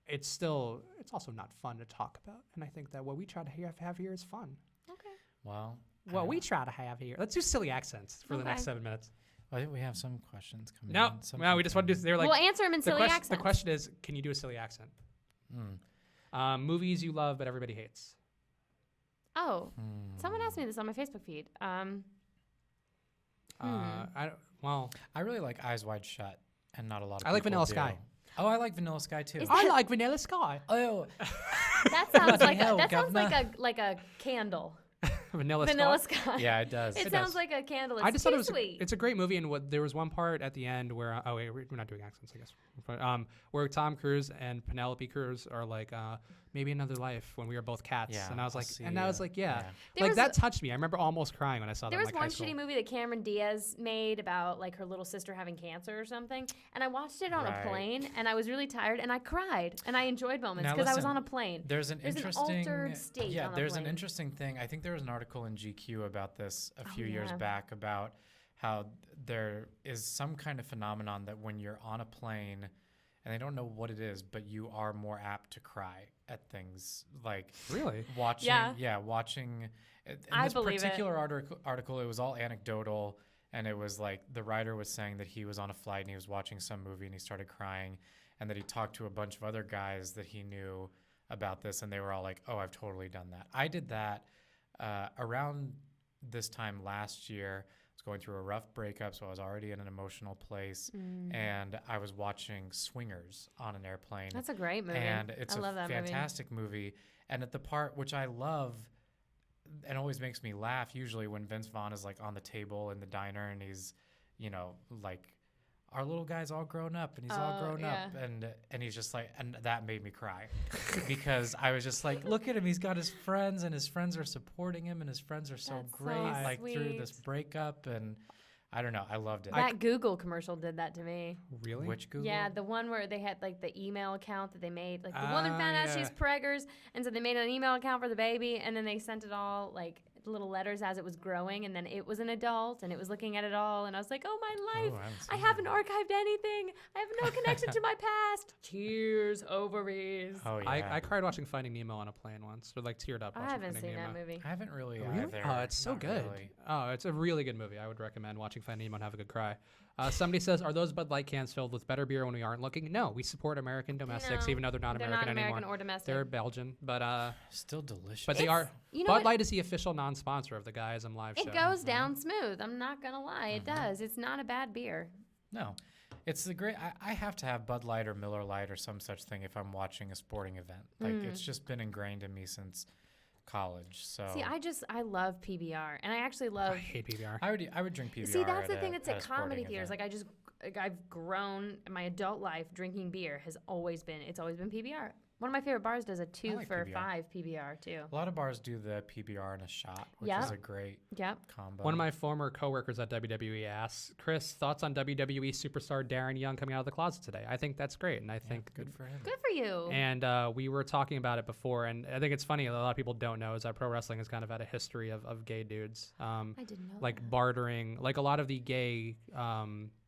it's also not fun to talk about, and I think that what we try to have here is fun. Okay. Well, What we try to have here. Let's do silly accents for the next Okay. 7 minutes. I think we have some questions coming. No, in. Some we just want to do. They're like We'll answer them in silly accents. The question is, can you do a silly accent? Movies you love but everybody hates. Oh, someone asked me this on my Facebook feed. I really like Eyes Wide Shut, and not a lot of I like people Vanilla do. Sky. Oh, I like Vanilla Sky too. Is I like Vanilla Sky. Oh, that sounds Bloody hell, like governor. like a candle. Vanilla Vanilla Sky. Sky. Yeah, it does. It It sounds does. like a candle. It's I just too thought it was sweet. it's a great movie, and there was one part at the end where oh wait, we're not doing accents, I guess, but where Tom Cruise and Penelope Cruz are like maybe another life when we were both cats, Yeah, and I was I'll like, see and I was ya. like, yeah, Yeah. There like was that touched me. I remember almost crying when I saw that. There in, was like, high one school. shitty movie that Cameron Diaz made about like her little sister having cancer or something, and I watched it on Right. a plane, and I was really tired, and I cried, and I enjoyed moments Now because I was listen, on a plane. There's an There's an interesting altered state yeah, on a there's an plane. interesting thing. I think there was an article in GQ about this a few years yeah. back about how there is some kind of phenomenon that when you're on a plane and they don't know what it is, but you are more apt to cry at things like Really? watching watching in I this believe it. particular article it was all anecdotal, and it was like the writer was saying that he was on a flight and he was watching some movie and he started crying, and that he talked to a bunch of other guys that he knew about this, and they were all like, oh, I've totally done that. I did that around this time last year. I was going through a rough breakup, so I was already in an emotional place, and I was watching Swingers on an airplane. That's a great movie. And it's I love a that fantastic movie. And at the part which I love and always makes me laugh, usually when Vince Vaughn is like on the table in the diner and he's, you know, like, our little guy's all grown up and he's all Oh, grown yeah. up, and he's just like, and that made me cry because I was just like, look at him, he's got his friends and his friends are supporting him and his friends are so That's so great, like through this sweet. breakup, and I don't know, I loved it. That Google commercial did that to me. Really? Which Google? Yeah, the one where they had like the email account that they made. Like the woman found out yeah. she's preggers, and so they made an email account for the baby, and then they sent it all like little letters as it was growing, and then it was an adult, and it was looking at it all, and I was like, oh my life, Oh, I haven't I seen haven't that. archived anything. I have no connection to my past. Tears, ovaries. Oh yeah. I cried watching Finding Nemo on a plane once, or like teared up. I watching haven't Finding seen Nemo. that movie. I haven't really Really? either. Oh, it's so Not good. really. Oh, it's a really good movie. I would recommend watching Finding Nemo and have a good cry. Somebody says, are those Bud Light cans filled with better beer when we aren't looking? No, we support American domestics, No, even though they're not They're American not American anymore. or domestic. They're Belgian, but Still delicious. they are. You know Bud what? Light is the official non-sponsor of the GUYISM live show. It goes down smooth. I'm not gonna lie, it does. It's not a bad beer. No, it's the great. I have to have Bud Light or Miller Light or some such thing if I'm watching a sporting event. Like it's just been ingrained in me since college. So See, I love PBR, and I actually love. I hate PBR. I would drink PBR. See, that's the at thing a- that's at at a sporting comedy theaters. event. Like I've grown in my adult life drinking beer has always been PBR. One of my favorite bars does a 2 like for PBR. $5 PBR too. A lot of bars do the PBR in a shot, which Yeah. is a great Yep. combo. One of my former coworkers at WWE asked, Chris, thoughts on WWE superstar Darren Young coming out of the closet today? I think that's great, and I think good for him. Good for you. And we were talking about it before, and I think it's funny. A lot of people don't know is that pro wrestling has kind of had a history of gay dudes, I didn't know. like bartering. Like a lot of the gay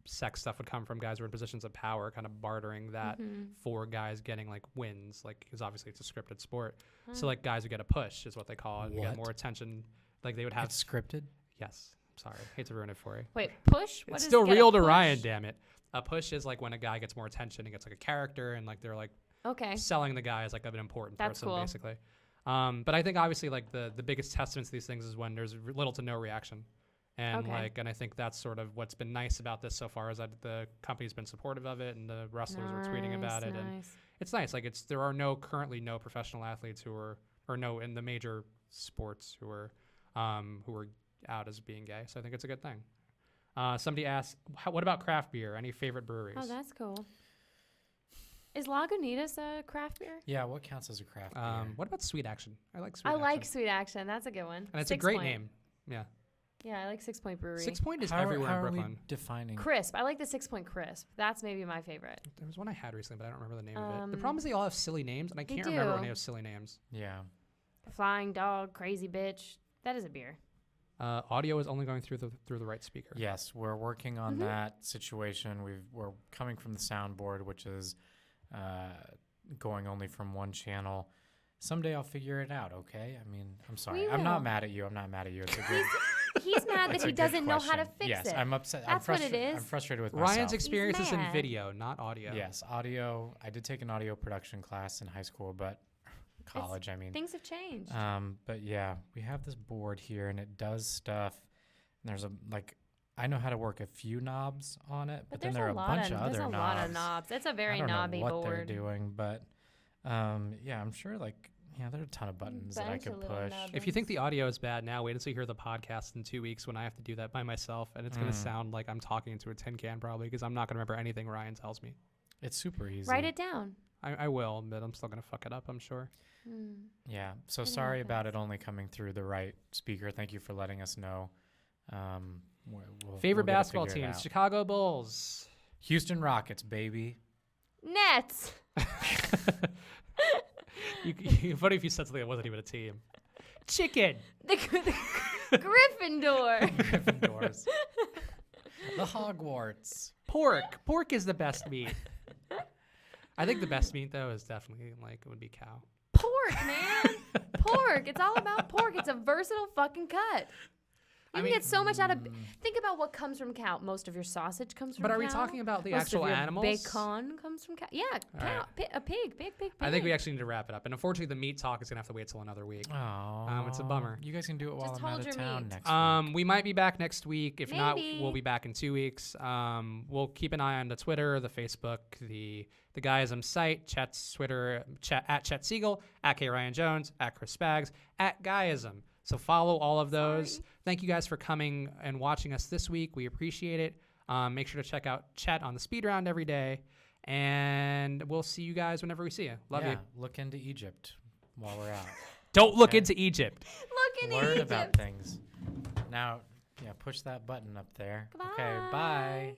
sex stuff would come from guys who were in positions of power, kind of bartering that for guys getting like wins, like because obviously it's a scripted sport. So like guys would get a push is what they call it. They get What? more attention. Like they would have. It's scripted. Yes, sorry, hate to ruin it for you. Wait, push? What It's is still get a real to push? Ryan, damn it. A push is like when a guy gets more attention and gets like a character, and like they're like Okay. selling the guy as like an important That's person, cool. basically. But I think obviously like the biggest testament to these things is when there's little to no reaction, and Okay. and I think that's sort of what's been nice about this so far is that the company's been supportive of it, and the wrestlers are tweeting about it, and Nice. it's nice. Like there are currently no professional athletes who are or no in the major sports who are out as being gay. So I think it's a good thing. Somebody asked, what about craft beer? Any favorite breweries? Oh, that's cool. Is Lagunitas a craft beer? Yeah, what counts as a craft beer? What about Sweet Action? I like Sweet I Action. like Sweet Action. That's a good one. And it's Six a great Point. name. Yeah. Yeah, I like 6 Point Brewery. 6 Point is How everywhere how in are we Brooklyn. defining? Crisp. I like the 6 Point Crisp. That's maybe my favorite. There was one I had recently, but I don't remember the name of it. The problem is they all have silly names, and I can't remember do. when they have silly names. Yeah. Flying Dog, Crazy Bitch. That is a beer. Audio is only going through the right speaker. Yes, we're working on that situation. We're coming from the soundboard, which is going only from one channel. Someday I'll figure it out, okay? I mean, I'm sorry. We I'm not will. mad at you. I'm not mad at you. It's a good He's mad that it's a he good doesn't know how to question. fix yes, it. I'm upset. That's what it I'm is. frustrated with myself. Ryan's experience is in mad. video, not audio. Yes, audio. I did take an audio production class in high school, but college, I mean. Things have changed. But yeah, we have this board here, and it does stuff. And there's I know how to work a few knobs on it, but then there are a bunch of other there's a knobs. lot of knobs. It's a very I don't knobby know what they're board. doing, but yeah, I'm sure Yeah, there are a ton of buttons that I Bunch could of little push. nubbins. If you think the audio is bad now, wait until you hear the podcast in 2 weeks when I have to do that by myself, and it's going to sound like I'm talking into a tin can probably because I'm not going to remember anything Ryan tells me. It's super easy. Write it down. I will, but I'm still going to fuck it up, I'm sure. Yeah. So It sorry about happens. it only coming through the right speaker. Thank you for letting us know. We'll Favorite get it basketball figured teams? out. Chicago Bulls. Houston Rockets, baby. Nets. Funny if you said something that wasn't even a team. Chicken. The Gryffindor. Gryffindors. The Hogwarts. Pork. Pork is the best meat. I think the best meat though is definitely like it would be cow. Pork, man. Pork. It's all about pork. It's a versatile fucking cut. You can get so much out of. Think about what comes from cow. Most of your sausage comes from cow. But are we talking about the Most actual of your animals? Bacon comes from cow. Yeah, cow. right. A pig. Big. I think we actually need to wrap it up. And unfortunately, the meat talk is gonna have to wait till another week. Oh, It's a bummer. You guys can do it while Just I'm hold out of your town meat. next week. We might be back next week. If not, Maybe. we'll be back in 2 weeks. We'll keep an eye on the Twitter, the Facebook, the GUYISM site, Chet's Twitter, at Chet Siegel, at K Ryan Jones, at Chris Spags, at GUYISM. So follow all of those. Sorry. Thank you guys for coming and watching us this week. We appreciate it. Make sure to check out Chet on the speed round every day. And we'll see you guys whenever we see you. Love you. Look into Egypt while we're out. Don't look Okay. into Egypt. Look in Learn Egypt. about things. Now, push that button up there. Okay, bye.